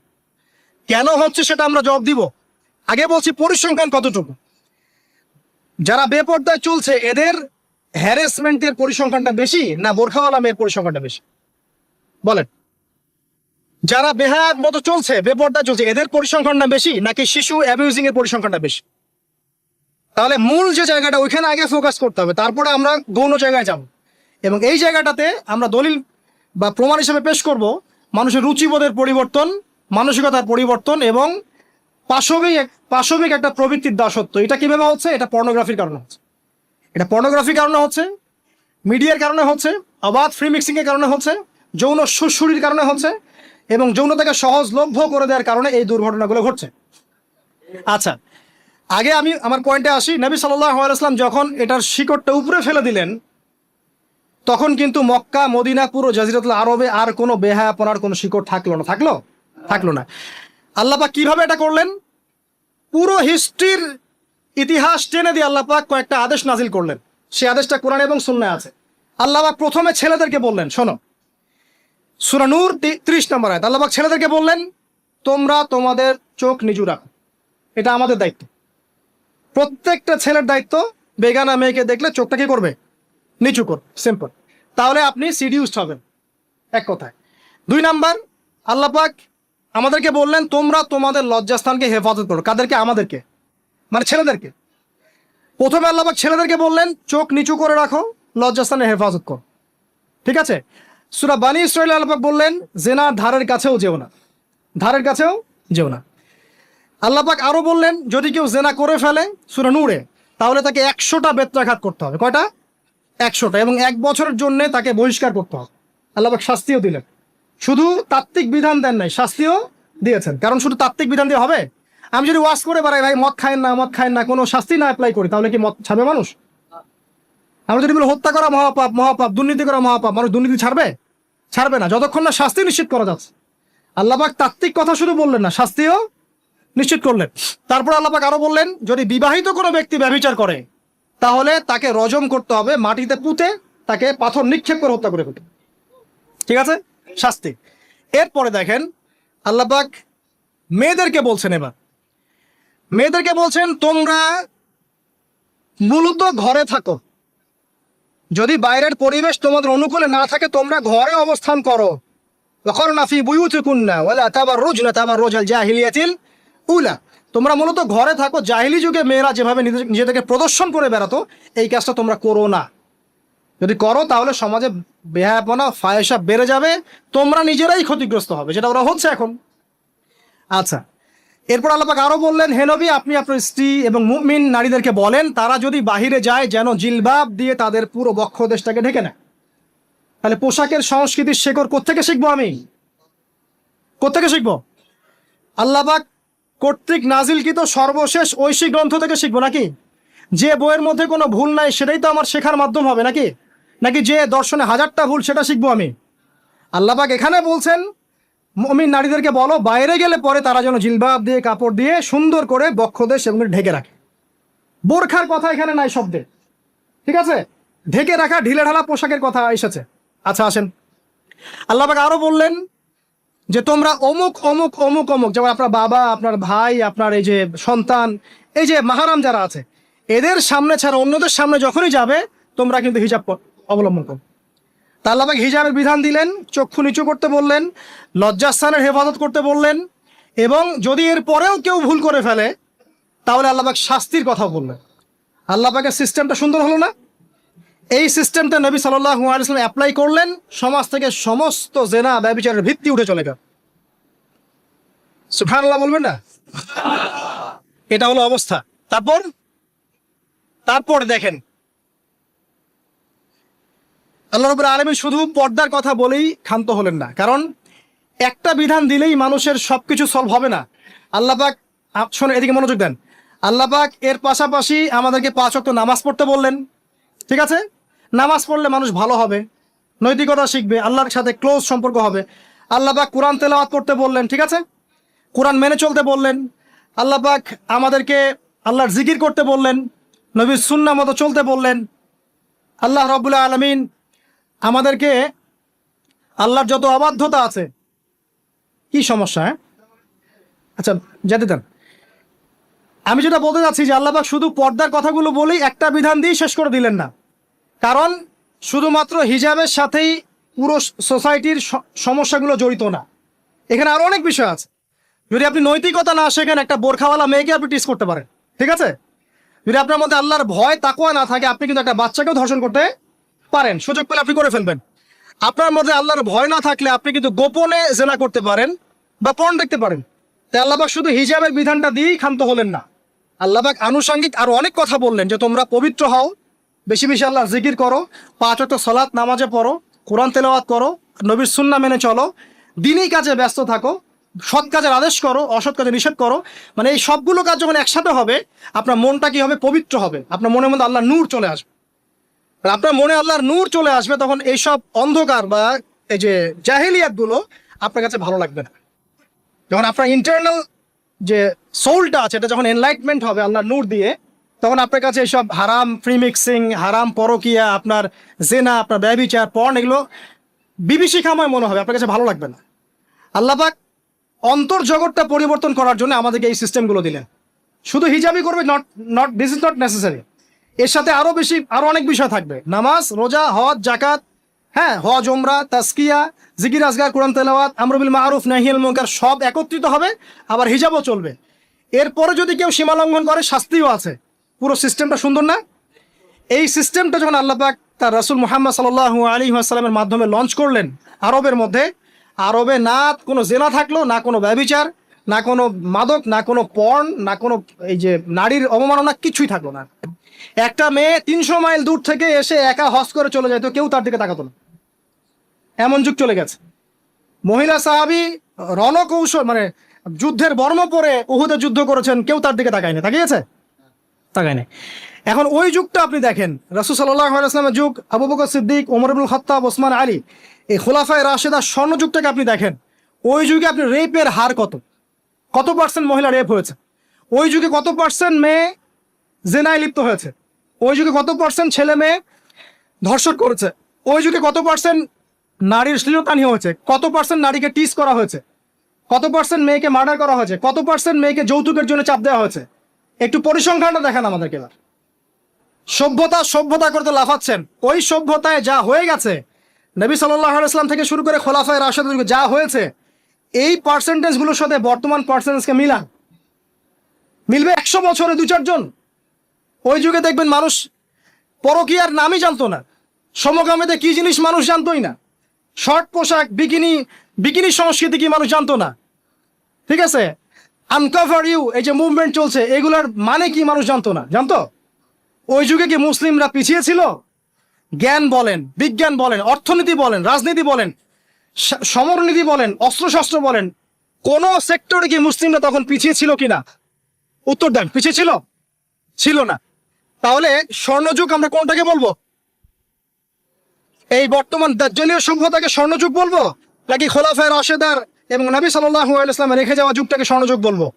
কেন হচ্ছে সেটা আমরা জবাব দিব, আগে বলছি পরিসংখ্যান কতটুকু। যারা বেপর্দায় চলছে এদের হ্যারাসমেন্টের পরিসংখ্যানটা বেশি না বোরখাওয়ালা মেয়ের পরিসংখ্যানটা বেশি, বলেন। যারা বেহায়াত মতো চলছে, বেপর্দায় চলছে, এদের পরিসংখ্যানটা বেশি নাকি শিশু অ্যাবিউজিং এর পরিসংখ্যানটা বেশি? তাহলে মূল যে জায়গাটা ওইখানে আগে ফোকাস করতে হবে, তারপরে আমরা গৌণ জায়গায় যাব, এবং এই জায়গাটাতে আমরা দলিল বা প্রমাণ হিসেবে পেশ করব মানুষের রুচিবোধের পরিবর্তন, মানসিকতার পরিবর্তন এবং পাশবিক একটা প্রবৃত্তির দাসত্ব। এটা কিভাবে হচ্ছে? এটা পর্নোগ্রাফির কারণে হচ্ছে, এটা পর্নোগ্রাফির কারণে হচ্ছে, মিডিয়ার কারণে হচ্ছে, অবাধ ফ্রি মিক্সিং এর কারণে হচ্ছে, যৌন সুরসুরির কারণে হচ্ছে, এবং যৌনতাকে সহজলভ্য করে দেওয়ার কারণে এই দুর্ঘটনাগুলো ঘটছে। আচ্ছা, আগে আমি আমার পয়েন্টে আসি। নবী সাল্লাল্লাহু আলাইহি ওয়াসাল্লাম যখন এটার শিকড়টা উপরে ফেলে দিলেন, তখন কিন্তু মক্কা, মদিনা, পুরো জাজিরাতুল আরবে আর কোনো বেহায়াপনার কোনো শিকড় থাকলো না। আল্লাহ পাক কিভাবে এটা করলেন? পুরো হিস্ট্রির ইতিহাস টেনে দিয়ে আল্লাহ পাক কয়েকটা আদেশ নাজিল করলেন। সেই আদেশটা কোরআন এবং সুন্নাহে আছে। আল্লাহ পাক প্রথমে ছেলেদেরকে বললেন, শোনো, সূরা নূর 30 নম্বর আয়াত, আল্লাহ পাক ছেলেদেরকে বললেন, তোমরা তোমাদের চোখ নিচু রাখো, এটা আমাদের দায়িত্ব। প্রত্যেকটা ছেলের দায়িত্ব বেগানা মেয়েকে দেখলে চোখটা কি করবে? নিচু কর, সিম্পল। তাহলে আপনি সিডিউসড হবেন, এক কথায়। 2 নাম্বার, আল্লাহ পাক আমাদেরকে বললেন, তোমরা তোমাদের লজ্জাস্থানকে হেফাজত করো। কাদেরকে? আমাদেরকে, মানে ছেলেদেরকে। প্রথমে আল্লাহ পাক ছেলেদেরকে বললেন চোখ নিচু করে রাখো, লজ্জাস্থানে হেফাজত করো, ঠিক আছে। সূরা বানী ইসরাঈল আল্লাহ পাক বললেন জেনার ধারের কাছেও যেও না। আল্লাহ পাক আরো বললেন যদি কেউ জেনা করে ফেলে সূরা নূরে, তাহলে তাকে 100টা বেত্রাঘাত করতে হবে। কয়টা? 100টা, এবং 1 বছরের জন্য তাকে বহিষ্কার করতে হবে। আল্লাহ পাক শাস্তিও দিলেন, শুধু তাত্ত্বিক বিধান দেন নাই, শাস্তিও দিয়েছেন। কারণ শুধু তাত্ত্বিক বিধান দিয়ে হবে? আমি যদি ওয়াজ করে বেড়াই ভাই মদ খায়েন না, কোনো শাস্তি না অ্যাপ্লাই করি, তাহলে কি মদ ছাড়বে মানুষ? আমরা যদি বলি হত্যা করা মহাপাপ, দুর্নীতি করা মহাপাপ, মানুষ দুর্নীতি ছাড়বে না যতক্ষণ না শাস্তি নিশ্চিত করা যাচ্ছে। আল্লাহ পাক তাত্ত্বিক কথা শুধু বললেন না, শাস্তিও নিশ্চিত করলেন। তারপর আল্লাহ পাক আরো বললেন, যদি বিবাহিত কোনো ব্যক্তি ব্যভিচার করে তাহলে তাকে রজম করতে হবে, মাটিতে পুঁতে তাকে পাথর নিক্ষেপ করে হত্যা করে ফেলতে। ঠিক আছে, শাস্তি। এরপরে দেখেন আল্লাহ পাক মেয়েদেরকে বলছেন, এবার মেয়েদেরকে বলছেন তোমরা মূলত ঘরে থাকো, যদি বাইরের পরিবেশ তোমাদের অনুকূলে না থাকে তোমরা ঘরে অবস্থান করো। ওয়াকরনা ফি বুয়ুতিকুন্না ওয়ালা তাবাররুজনা তাবাররুজাল জাহিলিয়াতিল উলা, তোমরা মূলত ঘরে থাকো। জাহিলি যুগে মেয়েরা যেভাবে নিজেদেরকে প্রদর্শন করে বেড়াতো, এই কাজটা তোমরা করো না। যদি করো তাহলে সমাজে বেহায়াপনা ফায়সা বেড়ে যাবে, তোমরা নিজেরাই ক্ষতিগ্রস্ত হবে, যেটা ওরা হচ্ছে এখন। আচ্ছা, এরপর আল্লাহ পাক আরো বললেন, হে নবী আপনি আপনার স্ত্রী এবং মুমিন নারীদেরকে বলেন তারা যদি বাহিরে যায় যেন জিলবাব দিয়ে তাদের পুরো বক্ষ দেশটাকে ঢেকে নেয়। তাহলে পোশাকের সংস্কৃতির শেকড় কোত্থেকে শিখবো? আমি কোত্থেকে শিখবো? আল্লাহ পাক কর্তৃক নাজিলকৃত সর্বশেষ ঐশী গ্রন্থ থেকে শিখবো নাকি? যে বইয়ের মধ্যে কোনো ভুল নাই সেটাই তো আমার শেখার মাধ্যম হবে নাকি? নাকি যে দর্শনে হাজারটা ভুল সেটা শিখবো আমি? আল্লাহ পাক এখানে বলছেন মুমিন নারীদেরকে বলো বাইরে গেলে পরে তারা যেন জিলবাব দিয়ে কাপড় দিয়ে সুন্দর করে বক্ষদেশ এবং ঢেকে রাখে। বোরখার কথা এখানে নাই শব্দে, ঠিক আছে? ঢেকে রাখা ঢিলে ঢালা পোশাকের কথা এসেছে। আচ্ছা আসেন, আল্লাহ পাক আরো বললেন যে তোমরা অমুক অমুক অমুক অমুক, যেমন আপনার বাবা, আপনার ভাই, আপনার এই যে সন্তান, এই যে মাহারাম যারা আছে এদের সামনে ছাড়া অন্যদের সামনে যখনই যাবে তোমরা কিন্তু হিজাব অবলম্বন করো। তা আল্লাহ পাক হিজাবের বিধান দিলেন, চক্ষু নিচু করতে বললেন, লজ্জাস্থানের হেফাজত করতে বললেন, এবং যদি এর পরেও কেউ ভুল করে ফেলে তাহলে আল্লাহ পাক শাস্তির কথা বললেন। আল্লাহ পাকের সিস্টেমটা সুন্দর হলো না? এই সিস্টেমটা নবী সাল্লাল্লাহু আলাইহি ওয়াসাল্লাম অ্যাপ্লাই করলেন, সমাজ থেকে সমস্ত জেনা ব্যভিচারের ভিত্তি উঠে চলে গেল। সুবহানাল্লাহ বলবেন না? এটা হলো অবস্থা। তারপর দেখেন আল্লাহ রাব্বুল আলামিন শুধু পর্দার কথা বলেই ক্ষান্ত হলেন না, কারণ একটা বিধান দিলেই মানুষের সবকিছু সলভ হবে না। আল্লাহ পাক শোনেন, এদিকে মনোযোগ দেন। আল্লাহ পাক এর পাশাপাশি আমাদেরকে 5 ওয়াক্ত নামাজ পড়তে বললেন, ঠিক আছে? নামাজ পড়লে মানুষ ভালো হবে, নৈতিকতা শিখবে, আল্লাহর সাথে ক্লোজ সম্পর্ক হবে। আল্লাহ পাক কোরআন তেলাওয়াত করতে বললেন, ঠিক আছে? কোরআন মেনে চলতে বললেন। আল্লাহ পাক আমাদেরকে আল্লাহর জিকির করতে বললেন, নবীর সুন্নাহ মতো চলতে বললেন। আল্লাহ রাব্বুল আলামিন আমাদেরকে আল্লাহর যত অবাধ্যতা আছে, কি সমস্যা? হ্যাঁ আচ্ছা যেতে দেন। আমি যেটা বলতে চাচ্ছি যে আল্লাহ পাক শুধু পর্দার কথাগুলো বলেই একটা বিধান দিয়ে শেষ করে দিলেন না, কারণ শুধুমাত্র হিজাবের সাথেই পুরো সোসাইটির সমস্যাগুলো জড়িত না, এখানে আরো অনেক বিষয় আছে। যদি আপনি নৈতিকতা না শেখেন, একটা বোরখাওয়ালা মেয়েকে আপনি টিস করতে পারেন, ঠিক আছে? যদি আপনার মধ্যে আল্লাহর ভয় তাকওয়া না থাকে, আপনি কিন্তু একটা বাচ্চাকেও ধর্ষণ করতে পারেন, সুযোগ পেলে আপনি করে ফেলবেন। আপনার মধ্যে আল্লাহর ভয় না থাকলে আপনি কিন্তু গোপনে জেনা করতে পারেন বা পর্ন দেখতে পারেন। তাই আল্লাহ পাক শুধু হিজাবের বিধানটা দিয়েই ক্ষান্ত হলেন না, আল্লাহ পাক আনুষঙ্গিক আরো অনেক কথা বললেন, যে তোমরা পবিত্র হও, বেশি বেশি আল্লাহর জিকির করো, 5 ওয়াক্ত সালাত নামাজে পড়ো, কোরআন তেলাওয়াত করো, নবীর সুন্নাহ মেনে চলো, দিনই কাজে ব্যস্ত থাকো, সৎ কাজের আদেশ করো, অসৎ কাজে নিষেধ করো। মানে এই সবগুলো কাজ যখন একসাথে হবে, আপনার মনটা কি হবে? পবিত্র হবে। আপনার মনের মধ্যে আল্লাহর নূর চলে আসবে। আপনার মনে আল্লাহর নূর চলে আসবে, তখন এইসব অন্ধকার বা এই যে জাহেলিয়াত গুলো আপনার কাছে ভালো লাগবে না। যখন আপনার ইন্টারনাল যে সোলটা আছে, এটা যখন এনলাইটমেন্ট হবে আল্লাহর নূর দিয়ে, তখন আপনার কাছে এইসব হারাম ফ্রি মিক্সিং, হারাম পরকিয়া, আপনার জেনা, আপনার ব্যভিচার, পর্ন, এগুলো বিভীষিকাময় মনে হবে, আপনার কাছে ভালো লাগবে না। আল্লাহ পাক অন্তর জগৎটা পরিবর্তন করার জন্য আমাদেরকে এই সিস্টেমগুলো দিলেন। শুধু হিজাবই করবে, not this is not necessary. এর সাথে আরো অনেক বিষয় থাকবে, নামাজ, রোজা, হজ, জাকাত, হ্যাঁ, হজ, ওমরা, তাসকিয়া, জিকির আজগার, কোরআন তেলাওয়াত, আমর বিল মারুফ নাহি আনিল মুনকার, সব একত্রিত হবে। আবার হিজাবও চলবে। এরপরে যদি কেউ সীমা লঙ্ঘন করে শাস্তিও আছে। পুরো সিস্টেমটা সুন্দর না? এই সিস্টেমটা যখন আল্লাহ পাক তার রাসূল মুহাম্মদ সাল্লাল্লাহু আলাইহি ওয়াসাল্লামের মাধ্যমে লঞ্চ করলেন আরবের মধ্যে, আরবে না কোনো জেনা থাকলো, না কোনো ব্যভিচার, না কোনো মাদক, না কোনো পর্ন, না কোনো এই যে নারীর অবমাননা, কিছুই থাকলো না। একটা মেয়ে 300 মাইল দূর থেকে এসে একা হজ করে চলে যায়, তো কেউ তার দিকে তাকাতো না, এমন যুগ চলে গেছে। মহিলা সাহাবী রণকৌশল মানে যুদ্ধের বর্ম পরে উহুদে যুদ্ধ করেছেন, কেউ তার দিকে তাকায়নি, তাকিয়েছে? তাকায়নি। এখন ওই যুগটা আপনি দেখেন, রাসূল সাল্লাল্লাহু আলাইহি ওয়াসাল্লামের যুগ, আবু বকর সিদ্দিক, ওমর ইবনুল খাত্তাব, ওসমান আলী, এই খুলাফায়ে রাশেদা স্বর্ণযুগটাকে আপনি দেখেন। ওই যুগে আপনি রেপের হার কত, কত পার্সেন্ট মহিলা রেপ হয়েছে? ওই যুগে কত পার্সেন্ট মেয়ে জেনায় লিপ্ত হয়েছে? ওই যুগে কত পার্সেন্ট ছেলে মেয়ে ধর্ষণ করেছে? ওই যুগে কত পার্সেন্ট নারীর শ্লীলতাহানি হয়েছে? কত পার্সেন্ট নারীকে টিজ করা হয়েছে? কত পার্সেন্ট মেয়েকে মার্ডার করা হয়েছে? কত পার্সেন্ট মেয়েকে যৌতুকের জন্য চাপ দেওয়া হয়েছে? একটু পরিসংখ্যানটা দেখান আমাদেরকে এবার। সভ্যতা করতে লাফাচ্ছেন। ওই সভ্যতায় যা হয়ে গেছে, নবী সাল্লাল্লাহু আলাইহি ওয়াসাল্লাম থেকে শুরু করে খোলাফায়ে রাশিদুল যুগে যা হয়েছে, এই পার্সেন্টেজগুলোর সাথে বর্তমান পার্সেন্টেজকে মিলান, মিলবে 100 বছরে 2-4 জন। ওই যুগে দেখবেন মানুষ পরকীয়ার নামই জানতো না, সমকামিতা কি জিনিস মানুষ জানতোই না, শর্ট পোশাক বিকিনি সংস্কৃতি কি মানুষ জানতো না, ঠিক আছে? আনকভার ইউ, এই যে মুভমেন্ট চলছে, এগুলার মানে কি মানুষ জানতো না, জানতো? ওই যুগে কি মুসলিমরা পিছিয়ে ছিল? জ্ঞান বলেন, বিজ্ঞান বলেন, অর্থনীতি বলেন, রাজনীতি বলেন, সমরনীতি বলেন, অস্ত্রশস্ত্র বলেন, কোন সেক্টরে কি মুসলিমরা তখন পিছিয়ে ছিল কিনা? উত্তর দেন, পিছিয়ে ছিল? ছিল না। তাহলে স্বর্ণযুগ আমরা কোনটাকে বলবো? এই বর্তমান দাজ্জালীয় সভ্যতাকে স্বর্ণযুগ বলবো, নাকি খোলাফায়ে রাশেদার এবং নবী সাল্লাল্লাহু আলাইহি ওয়াসাল্লাম রেখে যাওয়া যুগটাকে স্বর্ণযুগ বলবো?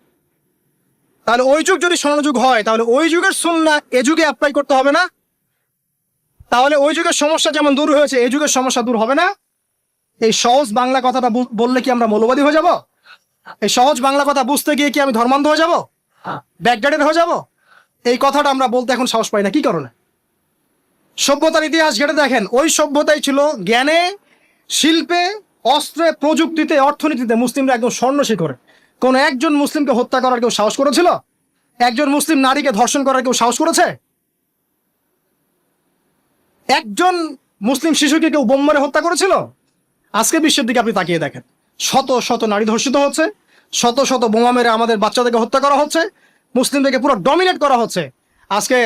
তাহলে ওই যুগ যদি স্বর্ণযুগ হয়, তাহলে ওই যুগের সুন্নাহ এ যুগে অ্যাপ্লাই করতে হবে না? তাহলে ওই যুগের সমস্যা যেমন দূর হয়েছে, এই যুগের সমস্যা দূর হবে না? এই সহজ বাংলা কথাটা বললে কি আমরা মৌলবাদী হয়ে যাব? এই সহজ বাংলা কথা বুঝতে গিয়ে কি আমি ধর্মান্ধ হয়ে যাব, ব্যাকডেটেড হয়ে যাব? এই কথাটা আমরা বলতে এখন সাহস পাই না, কি কারণে? সভ্যতার ইতিহাস ঘেটে দেখেন, ওই সভ্যতাই ছিল জ্ঞানে, শিল্পে, অস্ত্রে, প্রযুক্তিতে, অর্থনীতিতে মুসলিমরা একদম স্বর্ণ শিখরে। কোন একজন মুসলিমকে হত্যা করার কেউ সাহস করেছিল? একজন মুসলিম নারীকে ধর্ষণ করার কেউ সাহস করেছে? একজন মুসলিম শিশুকে কেউ বোম মেরে হত্যা করেছিল? আজকে বিশ্বের দিকে আপনি তাকিয়ে দেখেন, শত শত নারী ধর্ষিত হচ্ছে, শত শত বোমা মেরে আমাদের বাচ্চাদেরকে হত্যা করা হচ্ছে, মুসলিমদেরকে পুরো ডমিনেট করা হচ্ছে। আজকে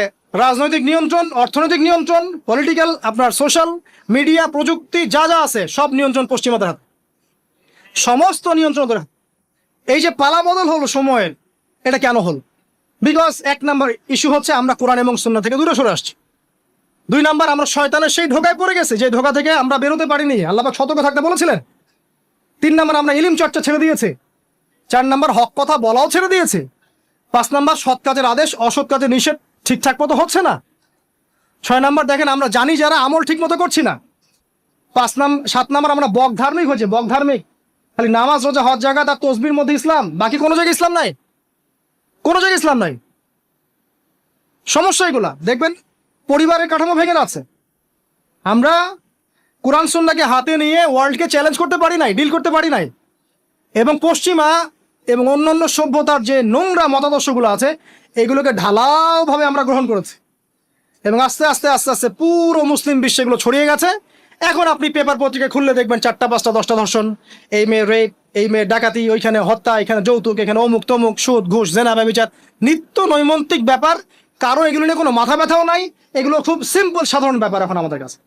রাজনৈতিক নিয়ন্ত্রণ, অর্থনৈতিক নিয়ন্ত্রণ, পলিটিক্যাল, আপনার সোশ্যাল মিডিয়া, প্রযুক্তি যা যা আছে সব নিয়ন্ত্রণ পশ্চিমাদের হাতে, সমস্ত নিয়ন্ত্রণ ওদের হাতে। এই যে পালা বদল হলো সময়ের, এটা কেন হল? বিকজ 1 নাম্বার ইস্যু হচ্ছে আমরা কোরআন এবং সুন্নাহ থেকে দূরে সরে আসছি। 2 নাম্বার, আমরা শয়তানের সেই ধোকায় পড়ে গেছি, যে ধোকা থেকে আমরা বেরোতে পারিনি, আল্লাহ পাক সতর্ক থাকতে বলেছিলেন। 3 নাম্বার, আমরা ইলম চর্চা ছেড়ে দিয়েছি। 4 নাম্বার, হক কথা বলাও ছেড়ে দিয়েছি। 5 নাম্বার, সৎ কাজের আদেশ, অসৎ কাজের নিষেধ ঠিকঠাক মতো হচ্ছে না। 6 নাম্বার, দেখেন আমরা জানি যারা আমল ঠিক মতো করছি না। 7 নাম্বার, আমরা বক ধার্মিক হয়েছে, বক ধার্মিক, খালি নামাজ রোজা হজ জাকাত আর তসবির মধ্যে ইসলাম, বাকি কোনো জায়গায় ইসলাম নাই, কোনো জায়গায় ইসলাম নাই। সমস্যা এগুলা দেখবেন পরিবারের কাঠামো ভেঙে যাচ্ছে। আমরা কোরআন সুন্নাহকে হাতে নিয়ে ওয়ার্ল্ডকে চ্যালেঞ্জ করতে পারি নাই, ডিল করতে পারি নাই, এবং পশ্চিমা এবং অন্যান্য সভ্যতার যে নোংরা মতাদর্শগুলো আছে এগুলোকে ঢালাওভাবে আমরা গ্রহণ করেছি, এবং আস্তে আস্তে আস্তে আস্তে পুরো মুসলিম বিশ্বে এগুলো ছড়িয়ে গেছে। এখন আপনি পেপার পত্রিকা খুললে দেখবেন 4টা 5টা 10টা ধর্ষণ, এই মেয়ে রেপ, এই মেয়ে ডাকাতি, ওইখানে হত্যা, এখানে যৌতুক, এখানে অমুক তমুক, সুদ ঘুষ জেনা ব্যভিচার, নিত্য নৈমিত্তিক ব্যাপার। কারো এগুলো নিয়ে কোনো মাথা ব্যথাও নাই, এগুলো খুব সিম্পল সাধারণ ব্যাপার এখন আমাদের কাছে।